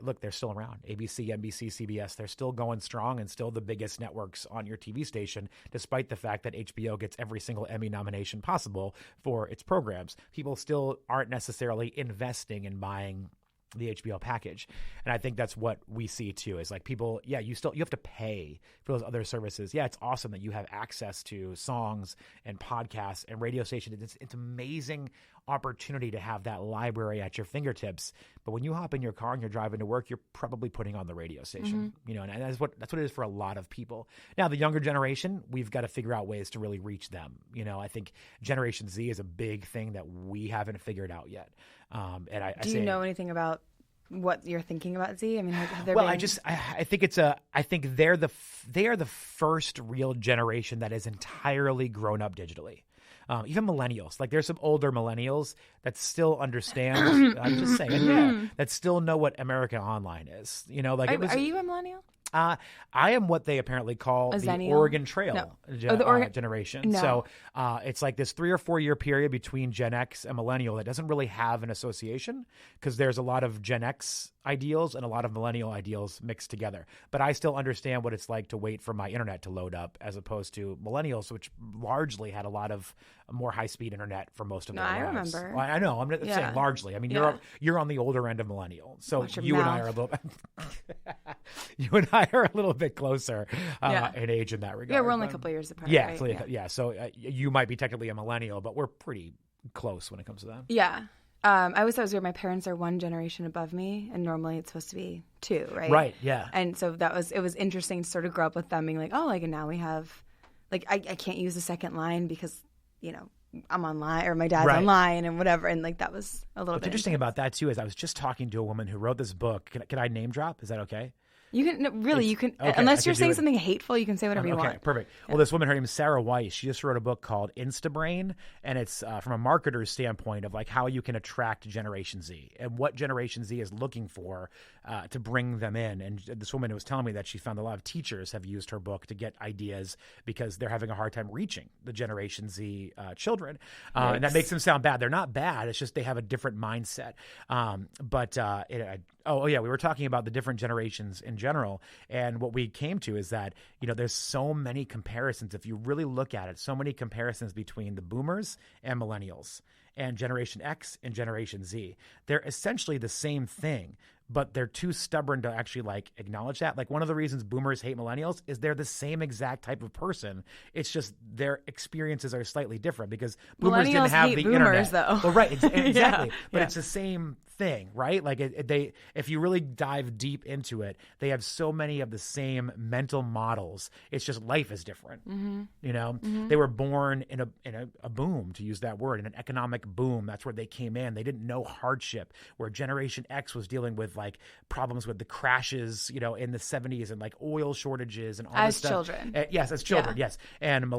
Speaker 1: Look, they're still around. ABC, NBC, CBS, they're still going strong and still the biggest networks on your TV station, despite the fact that HBO gets every single Emmy nomination possible for its programs. People still aren't necessarily investing in buying the HBO package. And I think that's what we see too, is like people, you have to pay for those other services. Yeah, it's awesome that you have access to songs and podcasts and radio stations. It's amazing opportunity to have that library at your fingertips. But when you hop in your car and you're driving to work, you're probably putting on the radio station, and that's what it is for a lot of people. Now, the younger generation, we've got to figure out ways to really reach them. I think Generation Z is a big thing that we haven't figured out yet.
Speaker 2: Do you know anything about what you're thinking about Z? I mean, have there
Speaker 1: been... I think they are the first real generation that is entirely grown up digitally. Even millennials, like there's some older millennials that still understand. I'm just saying, that still know what America Online is.
Speaker 2: Are you a millennial?
Speaker 1: I am what they apparently call the Oregon Trail generation.
Speaker 2: No.
Speaker 1: So it's like this 3 or 4 year period between Gen X and millennial that doesn't really have an association because there's a lot of Gen X ideals and a lot of millennial ideals mixed together. But I still understand what it's like to wait for my internet to load up as opposed to millennials, which largely had a lot of more high-speed internet for most of their lives.
Speaker 2: I remember.
Speaker 1: Well, I know. I'm not saying largely. I mean, you're on the older end of millennial. So you and I are a little a little bit closer in age in that regard.
Speaker 2: Yeah, we're only a couple of years apart.
Speaker 1: Yeah,
Speaker 2: right?
Speaker 1: So you might be technically a millennial, but we're pretty close when it comes to that.
Speaker 2: Yeah. I always thought it was weird. My parents are one generation above me, and normally it's supposed to be 2, right?
Speaker 1: Right, yeah.
Speaker 2: And so it was interesting to sort of grow up with them being like, and now we have, like, I can't use the second line because, I'm online or my dad's online and whatever. And like, that was a little bit.
Speaker 1: What's interesting about that too is I was just talking to a woman who wrote this book. Can I name drop? Is that okay?
Speaker 2: You can you can unless you're saying something hateful, you can say whatever you want.
Speaker 1: Okay, perfect.
Speaker 2: Yeah.
Speaker 1: Well, this woman, her name is Sarah Weiss. She just wrote a book called Instabrain, and it's from a marketer's standpoint of like how you can attract Generation Z and what Generation Z is looking for to bring them in. And this woman was telling me that she found a lot of teachers have used her book to get ideas because they're having a hard time reaching the Generation Z children, and that makes them sound bad. They're not bad. It's just they have a different mindset. We were talking about the different generations in general, and what we came to is that there's so many comparisons. If you really look at it, so many comparisons between the boomers and millennials and Generation X and Generation Z. They're essentially the same thing, but they're too stubborn to actually like acknowledge that. Like one of the reasons boomers hate millennials is they're the same exact type of person. It's just their experiences are slightly different because boomers didn't have the
Speaker 2: boomers,
Speaker 1: internet.
Speaker 2: Though.
Speaker 1: Well, right, exactly. But it's the same thing, right? Like if you really dive deep into it, they have so many of the same mental models. It's just life is different. You know, they were born in a boom, to use that word, in an economic boom. That's where they came in. They didn't know hardship, where Generation X was dealing with like problems with the crashes, you know, in the 70s and like oil shortages and all this stuff.
Speaker 2: Children.
Speaker 1: Yes, as children, yes. And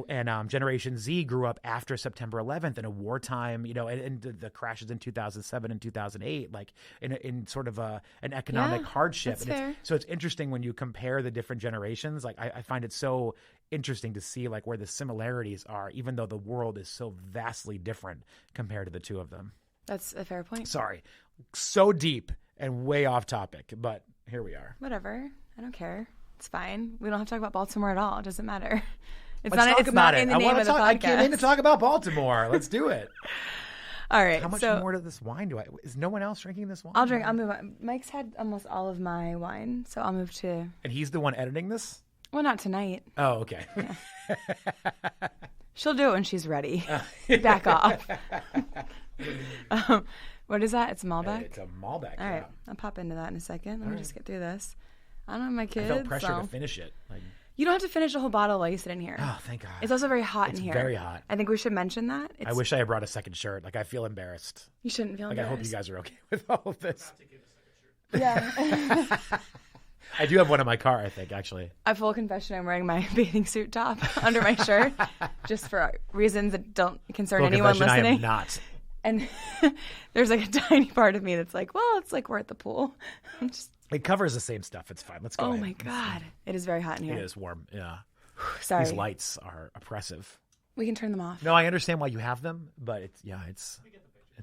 Speaker 1: Generation Z grew up after September 11th in a wartime, you know, and the crashes in 2007 and 2008, like in sort of an economic hardship.
Speaker 2: That's
Speaker 1: and
Speaker 2: fair.
Speaker 1: so it's interesting when you compare the different generations. Like I find it so interesting to see like where the similarities are, even though the world is so vastly different compared to the two of them.
Speaker 2: That's a fair point.
Speaker 1: Sorry, so deep and way off topic, but here we are.
Speaker 2: Whatever. I don't care. It's fine. We don't have to talk about Baltimore at all. It doesn't matter. It's
Speaker 1: Let's
Speaker 2: not.
Speaker 1: talk
Speaker 2: It's
Speaker 1: about
Speaker 2: not
Speaker 1: it.
Speaker 2: in the name of the podcast.
Speaker 1: I came in to talk about Baltimore. Let's do it.
Speaker 2: All right.
Speaker 1: How much
Speaker 2: so
Speaker 1: more of this wine do I? Is no one else drinking this wine?
Speaker 2: I'll drink. I'll move on. Mike's had almost all of my wine, so I'll move to.
Speaker 1: And he's the one editing this?
Speaker 2: Well, not tonight.
Speaker 1: Oh, okay.
Speaker 2: She'll do it when she's ready. Back off. What is that? It's Malbec?
Speaker 1: It's a Malbec.
Speaker 2: All right. I'll pop into that in a second. Let me just get through this. I don't have my kids.
Speaker 1: I felt pressure
Speaker 2: so.
Speaker 1: to finish it. Like,
Speaker 2: You don't have to finish the whole bottle while you sit in here.
Speaker 1: oh, thank God.
Speaker 2: It's also very hot in here.
Speaker 1: Very hot.
Speaker 2: I think we should mention that.
Speaker 1: I wish I had brought a second shirt. Like, I feel embarrassed.
Speaker 2: You shouldn't feel
Speaker 1: Like,
Speaker 2: embarrassed.
Speaker 1: I hope you guys are okay with all of this.
Speaker 2: Yeah.
Speaker 1: I do have one in my car, I think, actually.
Speaker 2: A full confession, I'm wearing my bathing suit top under my shirt just for reasons that don't concern
Speaker 1: Full
Speaker 2: anyone
Speaker 1: confession,
Speaker 2: listening.
Speaker 1: I am not.
Speaker 2: And there's like a tiny part of me that's like, well, it's like we're at the pool. I'm just,
Speaker 1: It covers the same stuff. It's fine. Let's go
Speaker 2: oh
Speaker 1: ahead.
Speaker 2: my God. It is very hot in here.
Speaker 1: It is warm. Yeah.
Speaker 2: Sorry.
Speaker 1: These lights are oppressive.
Speaker 2: We can turn them off.
Speaker 1: No, I understand why you have them, but it's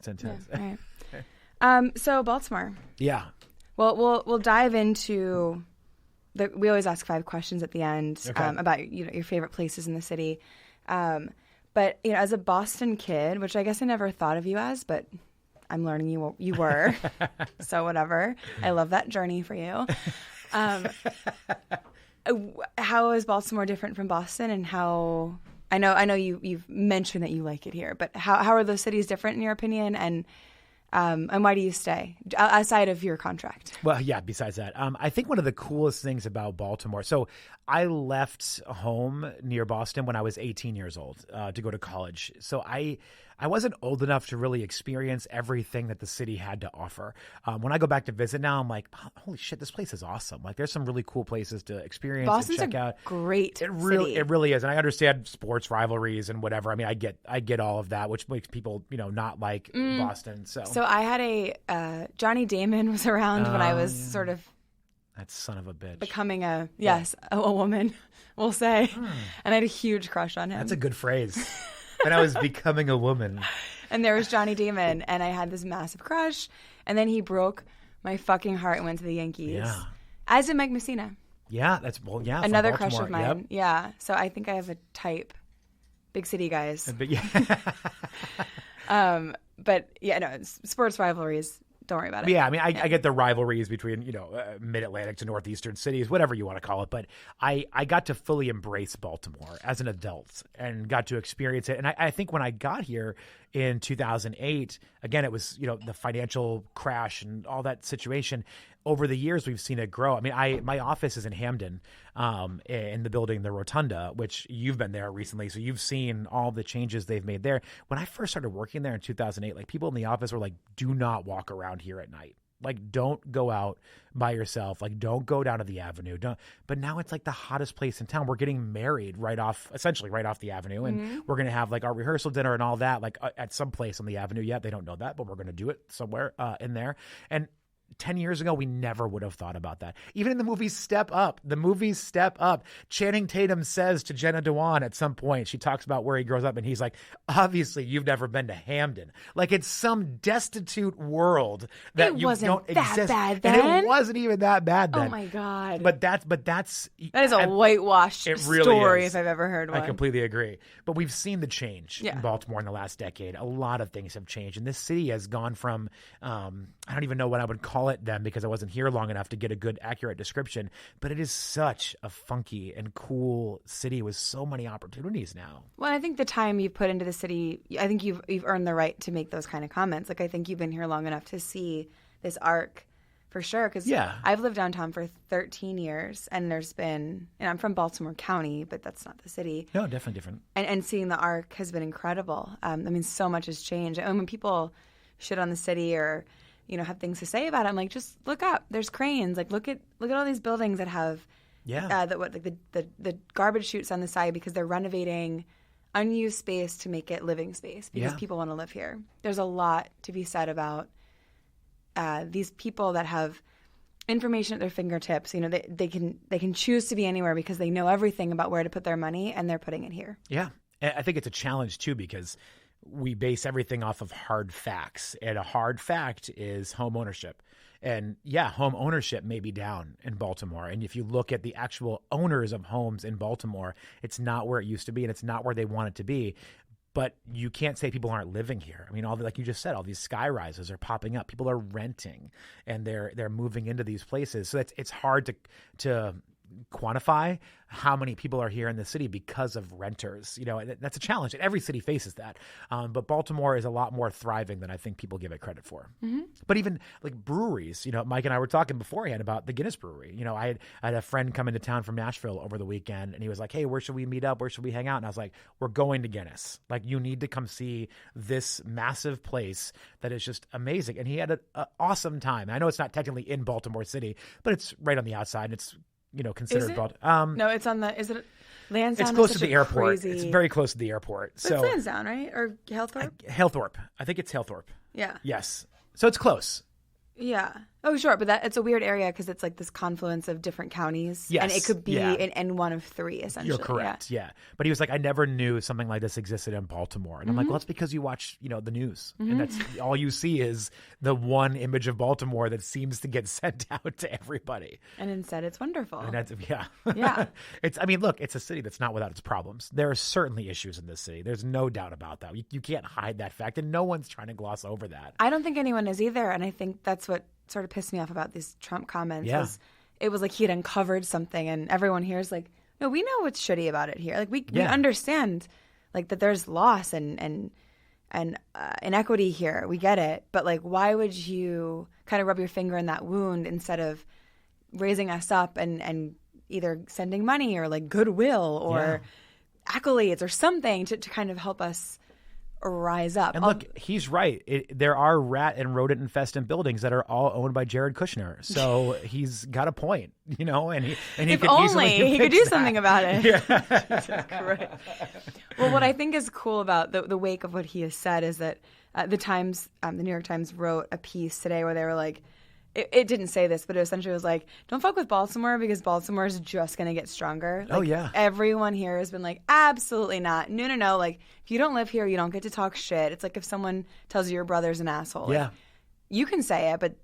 Speaker 1: intense.
Speaker 2: Yeah, all right. So Baltimore.
Speaker 1: Yeah.
Speaker 2: Well, we'll dive into we always ask 5 questions at the end about your favorite places in the city. But as a Boston kid, which I guess I never thought of you as, but I'm learning you were. So whatever. I love that journey for you. How is Baltimore different from Boston, and how? I know you've mentioned that you like it here, but how are those cities different in your opinion, and why do you stay aside of your contract?
Speaker 1: Well, yeah, besides that, I think one of the coolest things about Baltimore, so I left home near Boston when I was 18 years old to go to college. So I wasn't old enough to really experience everything that the city had to offer. When I go back to visit now, I'm like, holy shit, this place is awesome. Like, there's some really cool places to experience
Speaker 2: Boston's
Speaker 1: and check out.
Speaker 2: Great
Speaker 1: It
Speaker 2: city.
Speaker 1: really is. And I understand sports rivalries and whatever. I mean, I get all of that, which makes people, not like Boston. So
Speaker 2: I had a Johnny Damon was around when I was sort of
Speaker 1: that son of a bitch.
Speaker 2: becoming a woman, we'll say. And I had a huge crush on him.
Speaker 1: That's a good phrase. And I was becoming a woman.
Speaker 2: And there was Johnny Damon, and I had this massive crush. And then he broke my fucking heart and went to the Yankees.
Speaker 1: Yeah.
Speaker 2: As did Mike Messina.
Speaker 1: Yeah, from
Speaker 2: Another crush
Speaker 1: Baltimore.
Speaker 2: of mine.
Speaker 1: Yep.
Speaker 2: Yeah. So I think I have a type. Big city guys.
Speaker 1: But yeah.
Speaker 2: But yeah, no, sports rivalries. Don't worry about it.
Speaker 1: Yeah, I mean, I get the rivalries between, mid-Atlantic to northeastern cities, whatever you want to call it. But I got to fully embrace Baltimore as an adult and got to experience it. And I think when I got here in 2008, again, it was, the financial crash and all that situation. Over the years, we've seen it grow. I mean, my office is in Hamden, in the building, the Rotunda, which you've been there recently. So you've seen all the changes they've made there. When I first started working there in 2008, like, people in the office were like, do not walk around here at night. Like, don't go out by yourself. Like, don't go down to the avenue. But now it's like the hottest place in town. We're getting married essentially right off the avenue. And we're going to have like our rehearsal dinner and all that, like at some place on the avenue yet. They don't know that, but we're going to do it somewhere in there. And 10 years ago, we never would have thought about that. Even in the movie Step Up, Channing Tatum says to Jenna Dewan at some point, she talks about where he grows up, and he's like, obviously, you've never been to Hamden. Like, it's some destitute world that
Speaker 2: It
Speaker 1: you
Speaker 2: wasn't
Speaker 1: don't
Speaker 2: that
Speaker 1: exist.
Speaker 2: bad
Speaker 1: And
Speaker 2: then.
Speaker 1: it wasn't even that bad then.
Speaker 2: Oh my God.
Speaker 1: But that's
Speaker 2: that is a whitewashed
Speaker 1: it really
Speaker 2: story
Speaker 1: is.
Speaker 2: if I've ever heard one.
Speaker 1: I completely agree. But we've seen the change
Speaker 2: Yeah.
Speaker 1: in Baltimore in the last decade. A lot of things have changed. And this city has gone from, I don't even know what I would call it then because I wasn't here long enough to get a good, accurate description. But it is such a funky and cool city with so many opportunities now.
Speaker 2: Well, I think the time you've put into the city, I think you've earned the right to make those kind of comments. Like, I think you've been here long enough to see this arc for sure. Because
Speaker 1: Yeah.
Speaker 2: I've lived downtown for 13 years, and there's been, and I'm from Baltimore County, but that's not the city.
Speaker 1: No, definitely different.
Speaker 2: And seeing the arc has been incredible. I mean, so much has changed. And when people shit on the city or, have things to say about it, I'm like, just look up. There's cranes. Like, look at all these buildings that have the garbage chutes on the side because they're renovating unused space to make it living space because people want to live here. There's a lot to be said about these people that have information at their fingertips. They can choose to be anywhere because they know everything about where to put their money, and they're putting it here.
Speaker 1: Yeah. And I think it's a challenge too, because we base everything off of hard facts, and a hard fact is home ownership. And home ownership may be down in Baltimore. And if you look at the actual owners of homes in Baltimore, it's not where it used to be, and it's not where they want it to be. But you can't say people aren't living here. I mean, like you just said, all these sky rises are popping up. People are renting, and they're moving into these places. So it's hard to quantify how many people are here in the city because of renters. That's a challenge, and every city faces that. But Baltimore is a lot more thriving than I think people give it credit for. Mm-hmm. But even like breweries, Mike and I were talking beforehand about the Guinness Brewery. I had a friend come into town from Nashville over the weekend, and he was like, "Hey, where should we meet up? Where should we hang out?" And I was like, "We're going to Guinness. Like, you need to come see this massive place that is just amazing." And he had an awesome time. I know it's not technically in Baltimore City, but it's right on the outside. And it's considered Baltimore.
Speaker 2: No, it's on the. Is it Lansdowne?
Speaker 1: It's close to the airport.
Speaker 2: Crazy...
Speaker 1: It's very close to the airport.
Speaker 2: But it's Lansdowne, right? Or Halethorpe?
Speaker 1: Halethorpe. I think it's Halethorpe.
Speaker 2: Yeah.
Speaker 1: Yes. So it's close.
Speaker 2: Yeah. Oh, sure. But it's a weird area because it's like this confluence of different counties.
Speaker 1: Yes.
Speaker 2: And it could be in one of three, essentially.
Speaker 1: You're correct. Yeah. But he was like, I never knew something like this existed in Baltimore. And I'm like, well, that's because you watch, the news. Mm-hmm. And that's all you see is the one image of Baltimore that seems to get sent out to everybody.
Speaker 2: And instead, it's wonderful.
Speaker 1: And that's,
Speaker 2: Yeah.
Speaker 1: Look, it's a city that's not without its problems. There are certainly issues in this city. There's no doubt about that. You can't hide that fact. And no one's trying to gloss over that.
Speaker 2: I don't think anyone is either. And I think that's what sort of pissed me off about these Trump comments.
Speaker 1: Yeah.
Speaker 2: It was like he had uncovered something, and everyone here is like, no, we know what's shitty about it here. Like we understand like that there's loss and inequity here. We get it. But like, why would you kind of rub your finger in that wound instead of raising us up and either sending money or like goodwill or accolades or something to kind of help us rise up.
Speaker 1: And look, he's right. There are rat and rodent infested buildings that are all owned by Jared Kushner. So he's got a point, and he
Speaker 2: if
Speaker 1: could
Speaker 2: only he could do
Speaker 1: that.
Speaker 2: something about it.
Speaker 1: Yeah.
Speaker 2: Correct. Well, what I think is cool about the wake of what he has said is that the New York Times wrote a piece today where they were like, it didn't say this, but it essentially was like, don't fuck with Baltimore because Baltimore is just going to get stronger. Like, everyone here has been like, absolutely not. No. Like, if you don't live here, you don't get to talk shit. It's like if someone tells you your brother's an asshole.
Speaker 1: Yeah.
Speaker 2: Like, you can say it, but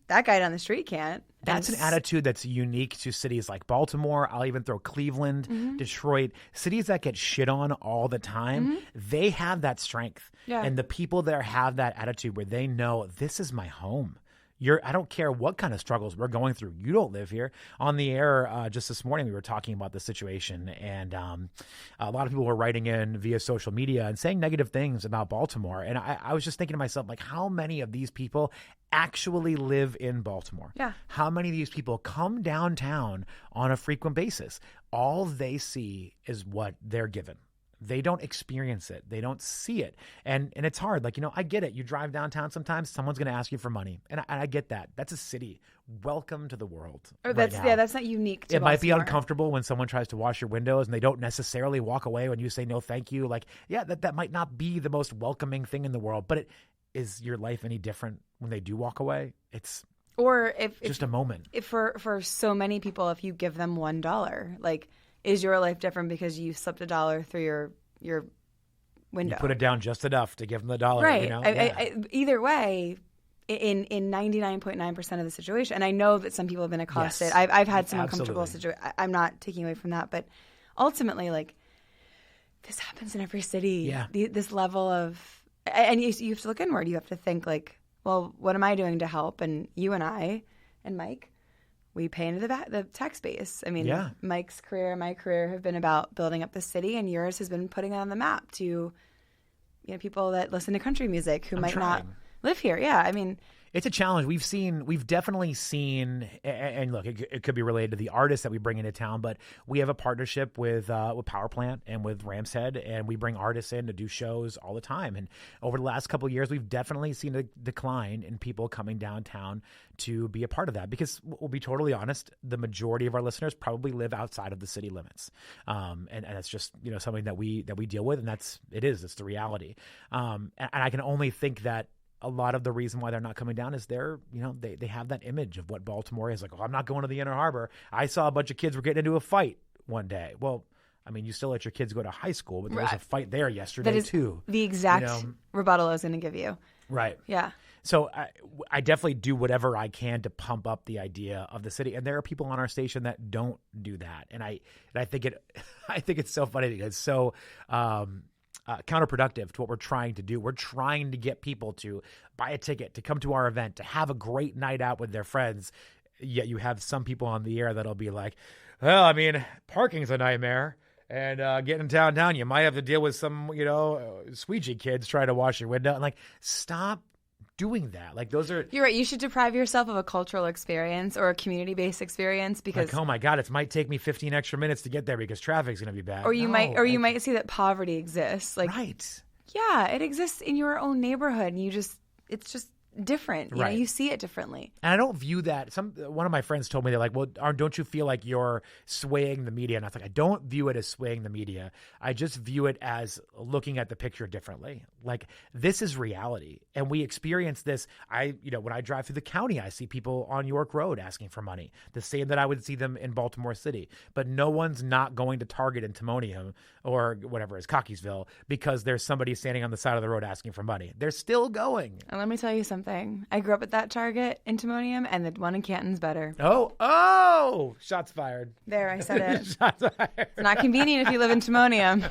Speaker 2: that guy down the street can't.
Speaker 1: That's an attitude that's unique to cities like Baltimore. I'll even throw Cleveland, Detroit, cities that get shit on all the time. They have that strength.
Speaker 2: Yeah.
Speaker 1: And the people there have that attitude where they know this is my home. I don't care what kind of struggles we're going through. You don't live here. On the air just this morning, we were talking about the situation, and a lot of people were writing in via social media and saying negative things about Baltimore. And I was just thinking to myself, like, how many of these people actually live in Baltimore?
Speaker 2: Yeah.
Speaker 1: How many of these people come downtown on a frequent basis? All they see is what they're given. They don't experience it. They don't see it. And it's hard. Like, I get it. You drive downtown sometimes, someone's going to ask you for money. And I get that. That's a city. Welcome to the world.
Speaker 2: That's not unique to
Speaker 1: It might be
Speaker 2: Baltimore.
Speaker 1: uncomfortable when someone tries to wash your windows and they don't necessarily walk away when you say no thank you. Like, that might not be the most welcoming thing in the world. But is your life any different when they do walk away? It's just a moment.
Speaker 2: If for so many people, if you give them $1, like, is your life different because you slipped $1 through your window?
Speaker 1: You put it down just enough to give them the $1.
Speaker 2: Right. Either way, in 99.9% of the situation, and I know that some people have been accosted.
Speaker 1: Yes.
Speaker 2: I've had some
Speaker 1: Absolutely.
Speaker 2: uncomfortable situations. I'm not taking away from that, but ultimately, like, this happens in every city.
Speaker 1: Yeah.
Speaker 2: This level of, and you have to look inward. You have to think like, well, what am I doing to help? And you and I and Mike, we pay into the tax base. I mean, Mike's career and my career have been about building up the city, and yours has been putting it on the map to, people that listen to country music who might not live here. Yeah, I mean,
Speaker 1: It's a challenge. We've definitely seen, and look, it could be related to the artists that we bring into town, but we have a partnership with Power Plant and with Ram's Head, and we bring artists in to do shows all the time. And over the last couple of years, we've definitely seen a decline in people coming downtown to be a part of that, because we'll be totally honest, the majority of our listeners probably live outside of the city limits. And that's just, something that we deal with, and it's the reality. And I can only think that a lot of the reason why they're not coming down is they have that image of what Baltimore is like. Oh, I'm not going to the Inner Harbor. I saw a bunch of kids were getting into a fight one day. Well, I mean, you still let your kids go to high school, but there was a fight there yesterday too.
Speaker 2: The exact rebuttal I was going to give you.
Speaker 1: Right.
Speaker 2: Yeah.
Speaker 1: So I definitely do whatever I can to pump up the idea of the city, and there are people on our station that don't do that, and I think it's so funny because it's so counterproductive to what we're trying to do. We're trying to get people to buy a ticket, to come to our event, to have a great night out with their friends. Yet you have some people on the air that'll be like, well, I mean, parking's a nightmare. And getting downtown, you might have to deal with some, squeegee kids trying to wash your window. And stop doing that. You're
Speaker 2: right. You should deprive yourself of a cultural experience or a community-based experience because,
Speaker 1: oh my God, it might take me 15 extra minutes to get there because traffic's going to be bad.
Speaker 2: Or you might see that poverty exists.
Speaker 1: Right.
Speaker 2: Yeah, it exists in your own neighborhood, and it's just different. You know, you see it differently.
Speaker 1: And I don't view that. One of my friends told me, they're like, well, don't you feel like you're swaying the media? And I was like, I don't view it as swaying the media. I just view it as looking at the picture differently. This is reality. And we experience this. When I drive through the county, I see people on York Road asking for money, the same that I would see them in Baltimore City. But no one's not going to Target in Timonium or whatever is Cockeysville because there's somebody standing on the side of the road asking for money. They're still going.
Speaker 2: And let me tell you something. I grew up at that Target in Timonium, and the one in Canton's better.
Speaker 1: Oh! Shots fired.
Speaker 2: There, I said it.
Speaker 1: Shots fired.
Speaker 2: It's not convenient if you live in Timonium.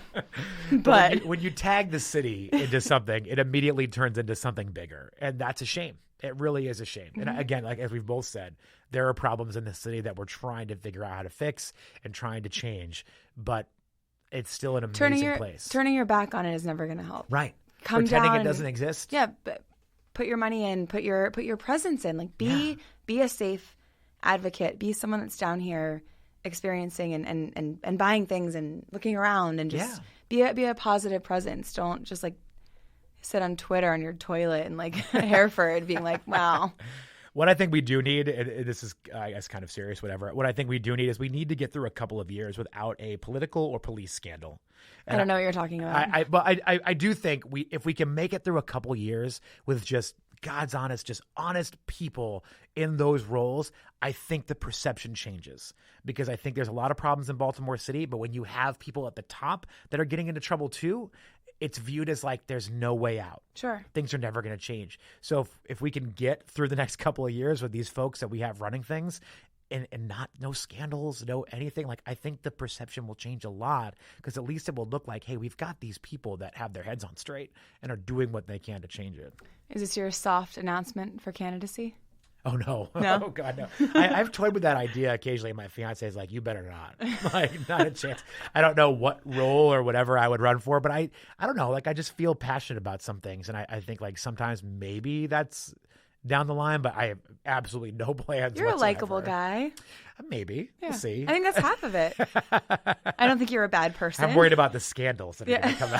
Speaker 2: But
Speaker 1: when you tag the city into something, it immediately turns into something bigger, and that's a shame. It really is a shame. Mm-hmm. And again, as we've both said, there are problems in the city that we're trying to figure out how to fix and trying to change, but it's still an amazing place.
Speaker 2: Turning your back on it is never going to help.
Speaker 1: Right.
Speaker 2: Come
Speaker 1: Pretending
Speaker 2: down
Speaker 1: it doesn't exist.
Speaker 2: Yeah, but put your money in, put your presence in. Be a safe advocate. Be someone that's down here experiencing and buying things and looking around and just be a positive presence. Don't just sit on Twitter on your toilet in Hereford being like, wow.
Speaker 1: What I think we do need, and this is, I guess, kind of serious, whatever. What I think we do need is we need to get through a couple of years without a political or police scandal. And
Speaker 2: I don't know what you're talking about.
Speaker 1: But I do think if we can make it through a couple of years with just God's honest people in those roles, I think the perception changes, because I think there's a lot of problems in Baltimore City. But when you have people at the top that are getting into trouble too, it's viewed as there's no way out.
Speaker 2: Sure.
Speaker 1: Things are never going to change. So if we can get through the next couple of years with these folks that we have running things and no scandals, no anything, I think the perception will change a lot, because at least it will look like, hey, we've got these people that have their heads on straight and are doing what they can to change it.
Speaker 2: Is this your soft announcement for candidacy?
Speaker 1: Oh, no.
Speaker 2: No?
Speaker 1: Oh, God, no. I've toyed with that idea occasionally. My fiance is like, you better not. Not a chance. I don't know what role or whatever I would run for, but I don't know. I just feel passionate about some things. And I think sometimes maybe that's down the line, but I have absolutely no plans
Speaker 2: You're
Speaker 1: whatsoever.
Speaker 2: a likable guy.
Speaker 1: Maybe.
Speaker 2: Yeah.
Speaker 1: We'll see.
Speaker 2: I think that's half of it. I don't think you're a bad person.
Speaker 1: I'm worried about the scandals that are going to come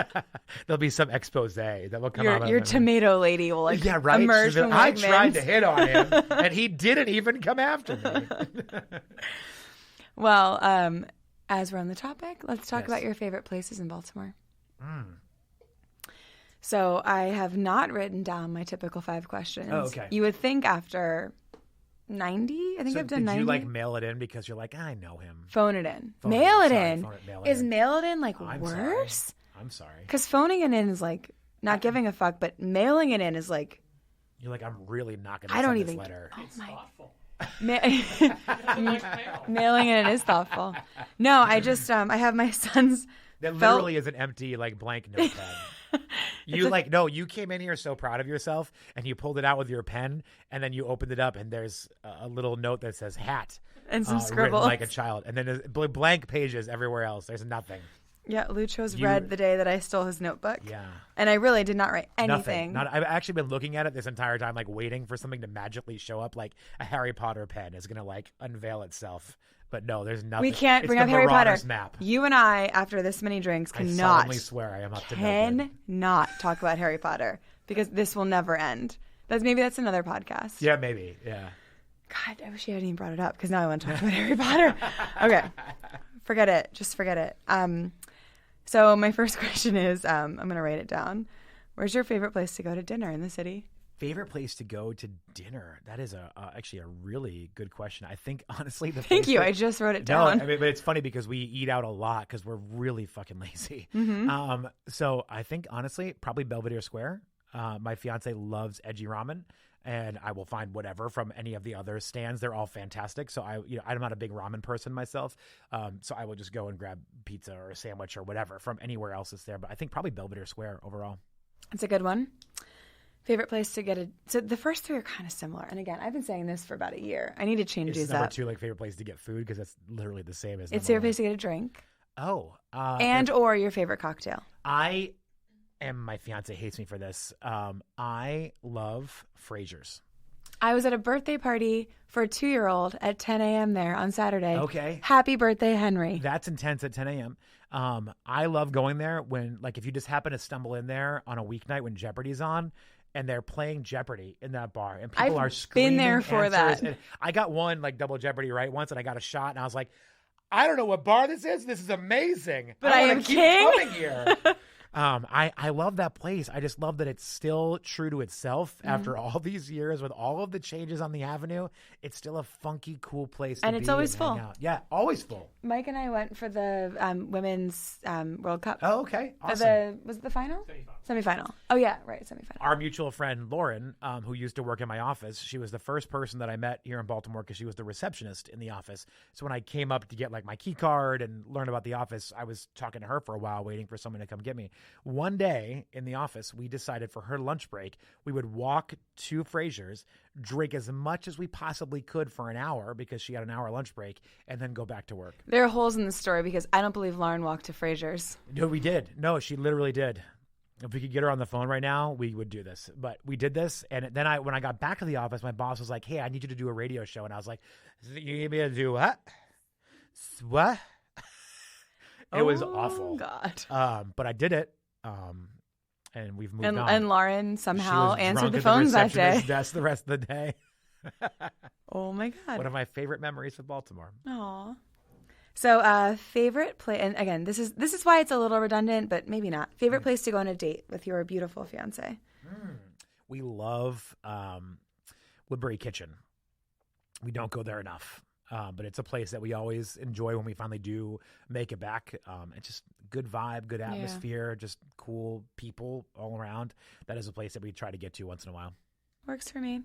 Speaker 1: out. There'll be some expose that will come out.
Speaker 2: Your tomato lady will emerge from
Speaker 1: I tried to hit on him, and he didn't even come after me.
Speaker 2: Well, as we're on the topic, let's talk about your favorite places in Baltimore. So I have not written down my typical 5 questions.
Speaker 1: Oh, okay.
Speaker 2: You would think after 90, I think I've done 90.
Speaker 1: Did you mail it in because you're like, I know him?
Speaker 2: Phone it in.
Speaker 1: Phone
Speaker 2: mail it
Speaker 1: sorry,
Speaker 2: in.
Speaker 1: Mail it
Speaker 2: Is
Speaker 1: in.
Speaker 2: mail it in worse?
Speaker 1: I'm sorry.
Speaker 2: Because phoning it in is not giving a fuck, but mailing it in is
Speaker 1: you're like, I'm really not going to
Speaker 2: I don't
Speaker 1: send
Speaker 2: even.
Speaker 1: this letter.
Speaker 3: It's thoughtful.
Speaker 2: Mailing it in is thoughtful. No, I just I have my son's.
Speaker 1: That literally is an empty blank notepad. You came in here so proud of yourself, and you pulled it out with your pen, and then you opened it up, and there's a little note that says hat
Speaker 2: and some scribbles
Speaker 1: like a child, and then there's blank pages everywhere else. There's nothing.
Speaker 2: Yeah, Lou chose red the day that I stole his notebook.
Speaker 1: Yeah.
Speaker 2: And I really did not write anything.
Speaker 1: I've actually been looking at it this entire time, like waiting for something to magically show up, like a Harry Potter pen is going to like unveil itself. But no, there's nothing.
Speaker 2: We can't bring up Harry Potter. Map. You and I, after this many drinks,
Speaker 1: I solemnly swear I am up to no good.
Speaker 2: Cannot talk about Harry Potter because this will never end. Maybe that's another podcast.
Speaker 1: Yeah, maybe. Yeah.
Speaker 2: God, I wish you hadn't even brought it up because now I want to talk about Harry Potter. Okay. Forget it. Just forget it. So my first question is, I'm going to write it down. Where's your favorite place to go to dinner in the city?
Speaker 1: Favorite place to go to dinner? That is actually a really good question. I think, honestly,
Speaker 2: Thank you. I just wrote it down.
Speaker 1: No, I mean, but it's funny because we eat out a lot because we're really fucking lazy. Mm-hmm. So I think, honestly, probably Belvedere Square. My fiance loves edgy ramen. And I will find whatever from any of the other stands. They're all fantastic. So I'm not a big ramen person myself. So I will just go and grab pizza or a sandwich or whatever from anywhere else that's there. But I think probably Belvedere Square overall.
Speaker 2: That's a good one. Favorite place to get so the first three are kind of similar. And again, I've been saying this for about a year. I need to change these
Speaker 1: number
Speaker 2: up.
Speaker 1: 2, like favorite place to get food because that's literally the same as.
Speaker 2: It's favorite place to get a drink.
Speaker 1: Oh.
Speaker 2: Or your favorite cocktail.
Speaker 1: And my fiance hates me for this. I love Fraser's.
Speaker 2: I was at a birthday party for a 2-year-old at 10 a.m. there on Saturday.
Speaker 1: Okay.
Speaker 2: Happy birthday, Henry.
Speaker 1: That's intense at 10 a.m. I love going there when, like, if you just happen to stumble in there on a weeknight when Jeopardy's on and they're playing Jeopardy in that bar and people are screaming.
Speaker 2: Been there for
Speaker 1: answers.
Speaker 2: that.
Speaker 1: And I got one, like, double Jeopardy right once and I got a shot and I was like, I don't know what bar this is. This is amazing.
Speaker 2: But I am
Speaker 1: keep
Speaker 2: king.
Speaker 1: Coming here. I love that place. I just love that it's still true to itself after all these years with all of the changes on the avenue. It's still a funky, cool place to
Speaker 2: and
Speaker 1: be.
Speaker 2: It's always
Speaker 1: and
Speaker 2: full.
Speaker 1: hang out. Yeah, always full.
Speaker 2: Mike and I went for the Women's World Cup.
Speaker 1: Oh, okay. Awesome.
Speaker 2: Was it the final? Semifinal. Oh, yeah, right, semifinal.
Speaker 1: Our mutual friend, Lauren, who used to work in my office, she was the first person that I met here in Baltimore because she was the receptionist in the office. So when I came up to get like my key card and learn about the office, I was talking to her for a while, waiting for someone to come get me. One day in the office, we decided for her lunch break, we would walk to Fraser's, drink as much as we possibly could for an hour because she had an hour lunch break, and then go back to work.
Speaker 2: There are holes in the story because I don't believe Lauren walked to Fraser's.
Speaker 1: No, we did. No, she literally did. If we could get her on the phone right now, we would do this. But we did this, and then when I got back to the office, my boss was like, "Hey, I need you to do a radio show," and I was like, "You need me to do what? What?" It was awful.
Speaker 2: God.
Speaker 1: But I did it. And we've moved on.
Speaker 2: And Lauren somehow answered the phones that day.
Speaker 1: Desk the rest of the day.
Speaker 2: Oh my God!
Speaker 1: One of my favorite memories of Baltimore.
Speaker 2: Aw. So, favorite place, and again, this is why it's a little redundant, but maybe not. Favorite place to go on a date with your beautiful fiance?
Speaker 1: We love Woodbury Kitchen. We don't go there enough, but it's a place that we always enjoy when we finally do make it back. It's just good vibe, good atmosphere, just cool people all around. That is a place that we try to get to once in a while.
Speaker 2: Works for me.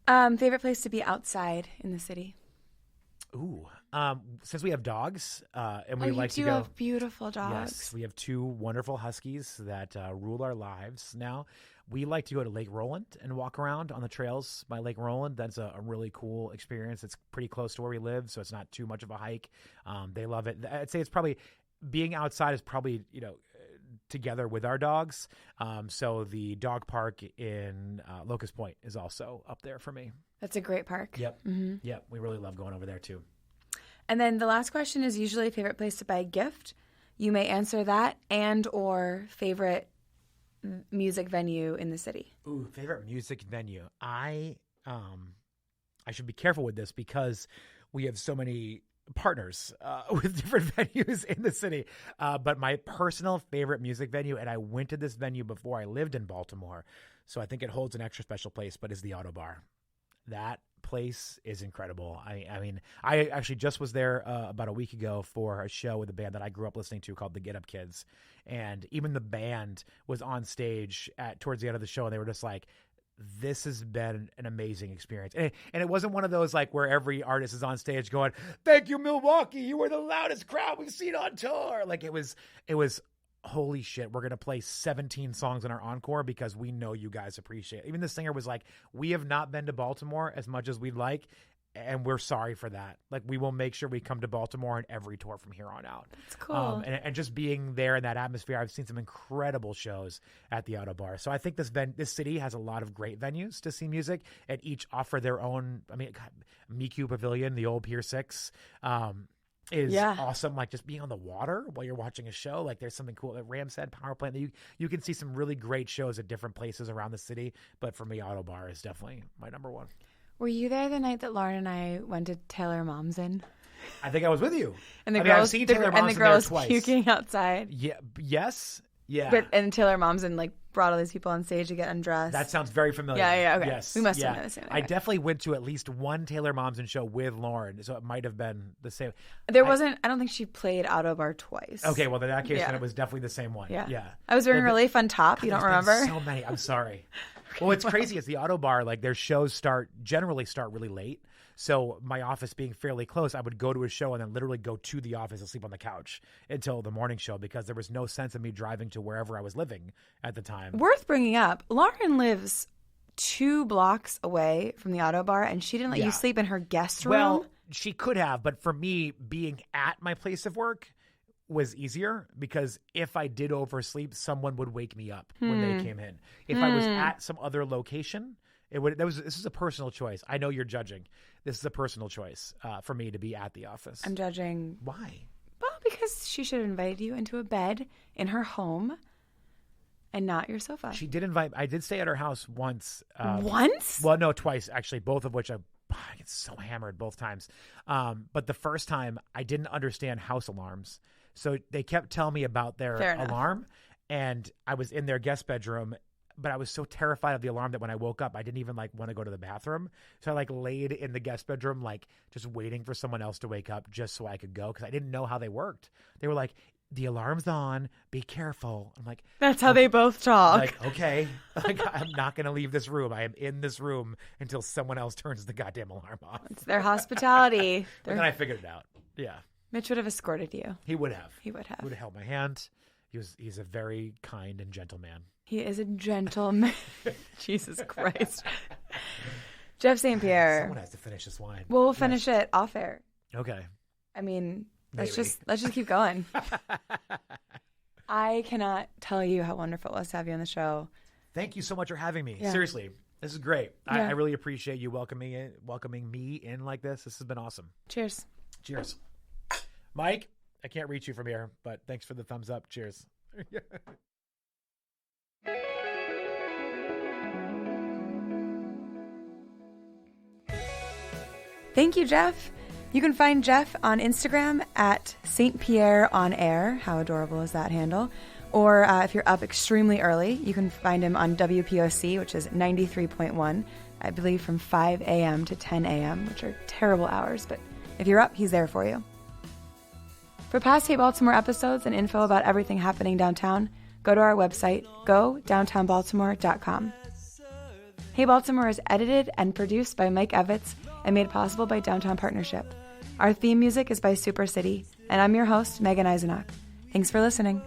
Speaker 2: Favorite place to be outside in the city?
Speaker 1: Ooh, since we have dogs, and we
Speaker 2: like to go. You have beautiful dogs.
Speaker 1: Yes, we have 2 wonderful huskies that rule our lives now. We like to go to Lake Roland and walk around on the trails by Lake Roland. That's a really cool experience. It's pretty close to where we live, so it's not too much of a hike. They love it. I'd say it's probably being outside is probably, together with our dogs. So the dog park in Locust Point is also up there for me.
Speaker 2: That's a great park.
Speaker 1: Yep.
Speaker 2: Mm-hmm.
Speaker 1: Yep. We really love going over there too.
Speaker 2: And then the last question is usually favorite place to buy a gift. You may answer that and or favorite music venue in the city.
Speaker 1: Ooh, favorite music venue. I should be careful with this because we have so many partners with different venues in the city. But my personal favorite music venue, and I went to this venue before I lived in Baltimore, so I think it holds an extra special place, but is the Auto Bar. That place is incredible. I mean, I actually just was there about a week ago for a show with a band that I grew up listening to called the Get Up Kids. And even the band was on stage towards the end of the show, and they were just like, this has been an amazing experience. And it wasn't one of those like where every artist is on stage going, thank you, Milwaukee. You were the loudest crowd we've seen on tour. Like it was holy shit, we're going to play 17 songs in our encore because we know you guys appreciate it. Even the singer was like, we have not been to Baltimore as much as we'd like, and we're sorry for that. Like, we will make sure we come to Baltimore on every tour from here on out.
Speaker 2: That's cool.
Speaker 1: And just being there in that atmosphere, I've seen some incredible shows at the Auto Bar. So I think this city has a lot of great venues to see music, and each offer their own. I mean, God, Miku Pavilion, the old Pier 6. Is awesome. Like, just being on the water while you're watching a show. Like, there's something cool at Ramshead Power Plant that you can see some really great shows at different places around the city. But for me, Auto Bar is definitely my number one.
Speaker 2: Were you there the night that Lauren and I went to Taylor Momsen?
Speaker 1: I think I was with you.
Speaker 2: And the
Speaker 1: I've
Speaker 2: girls,
Speaker 1: seen Taylor Momsen
Speaker 2: and the girls
Speaker 1: there twice.
Speaker 2: puking outside.
Speaker 1: Yeah. Yes. Yeah.
Speaker 2: But and Taylor Momsen like brought all these people on stage to get undressed.
Speaker 1: That sounds very familiar.
Speaker 2: Yeah. Okay.
Speaker 1: Yes.
Speaker 2: We must have known the same.
Speaker 1: I definitely went to at least one Taylor Momsen show with Lauren, so it might have been the same.
Speaker 2: There wasn't. I don't think she played Auto Bar twice.
Speaker 1: Okay. Well, in that case, then it was definitely the same one. Yeah.
Speaker 2: I was wearing a really fun top. You don't remember?
Speaker 1: So many. I'm sorry. Well, what's crazy is the Auto Bar, like, their shows generally start really late. So my office being fairly close, I would go to a show and then literally go to the office and sleep on the couch until the morning show, because there was no sense of me driving to wherever I was living at the time.
Speaker 2: Worth bringing up, Lauren lives 2 blocks away from the Auto Bar, and she didn't let you sleep in her guest room?
Speaker 1: Well, she could have, but for me, being at my place of work was easier, because if I did oversleep, someone would wake me up when they came in. If I was at some other location, this is a personal choice. I know you're judging. This is a personal choice for me to be at the office.
Speaker 2: I'm judging.
Speaker 1: Why?
Speaker 2: Well, because she should have invited you into a bed in her home and not your sofa.
Speaker 1: She did invite. I did stay at her house once.
Speaker 2: Once?
Speaker 1: Well, no, twice actually. Both of which I get so hammered both times. But the first time I didn't understand house alarms, so they kept telling me about their alarm, and I was in their guest bedroom. But I was so terrified of the alarm that when I woke up, I didn't even want to go to the bathroom. So I laid in the guest bedroom, just waiting for someone else to wake up just so I could go, because I didn't know how they worked. They were like, the alarm's on, be careful. I'm like,
Speaker 2: that's how they both talk.
Speaker 1: Okay. I'm not going to leave this room. I am in this room until someone else turns the goddamn alarm off.
Speaker 2: It's their hospitality.
Speaker 1: But then I figured it out. Yeah.
Speaker 2: Mitch would have escorted you.
Speaker 1: He would have.
Speaker 2: He would have.
Speaker 1: He would have held my hand. He's a very kind and gentle man.
Speaker 2: He is a gentleman. Jesus Christ. Jeff St. Pierre.
Speaker 1: Someone has to finish this wine.
Speaker 2: Well, we'll finish it off air.
Speaker 1: Okay.
Speaker 2: I mean, let's just keep going. I cannot tell you how wonderful it was to have you on the show.
Speaker 1: Thank you so much for having me.
Speaker 2: Yeah.
Speaker 1: Seriously, this is great.
Speaker 2: Yeah.
Speaker 1: I really appreciate you welcoming me in like this. This has been awesome.
Speaker 2: Cheers.
Speaker 1: Cheers. Mike, I can't reach you from here, but thanks for the thumbs up. Cheers.
Speaker 2: Thank you, Jeff. You can find Jeff on Instagram at St. Pierre on Air. How adorable is that handle? Or if you're up extremely early, you can find him on WPOC, which is 93.1, I believe from 5 a.m. to 10 a.m., which are terrible hours. But if you're up, he's there for you. For past Hey Baltimore episodes and info about everything happening downtown, go to our website, godowntownbaltimore.com. Hey Baltimore is edited and produced by Mike Evitz and made possible by Downtown Partnership. Our theme music is by Super City, and I'm your host, Megan Eisenach. Thanks for listening.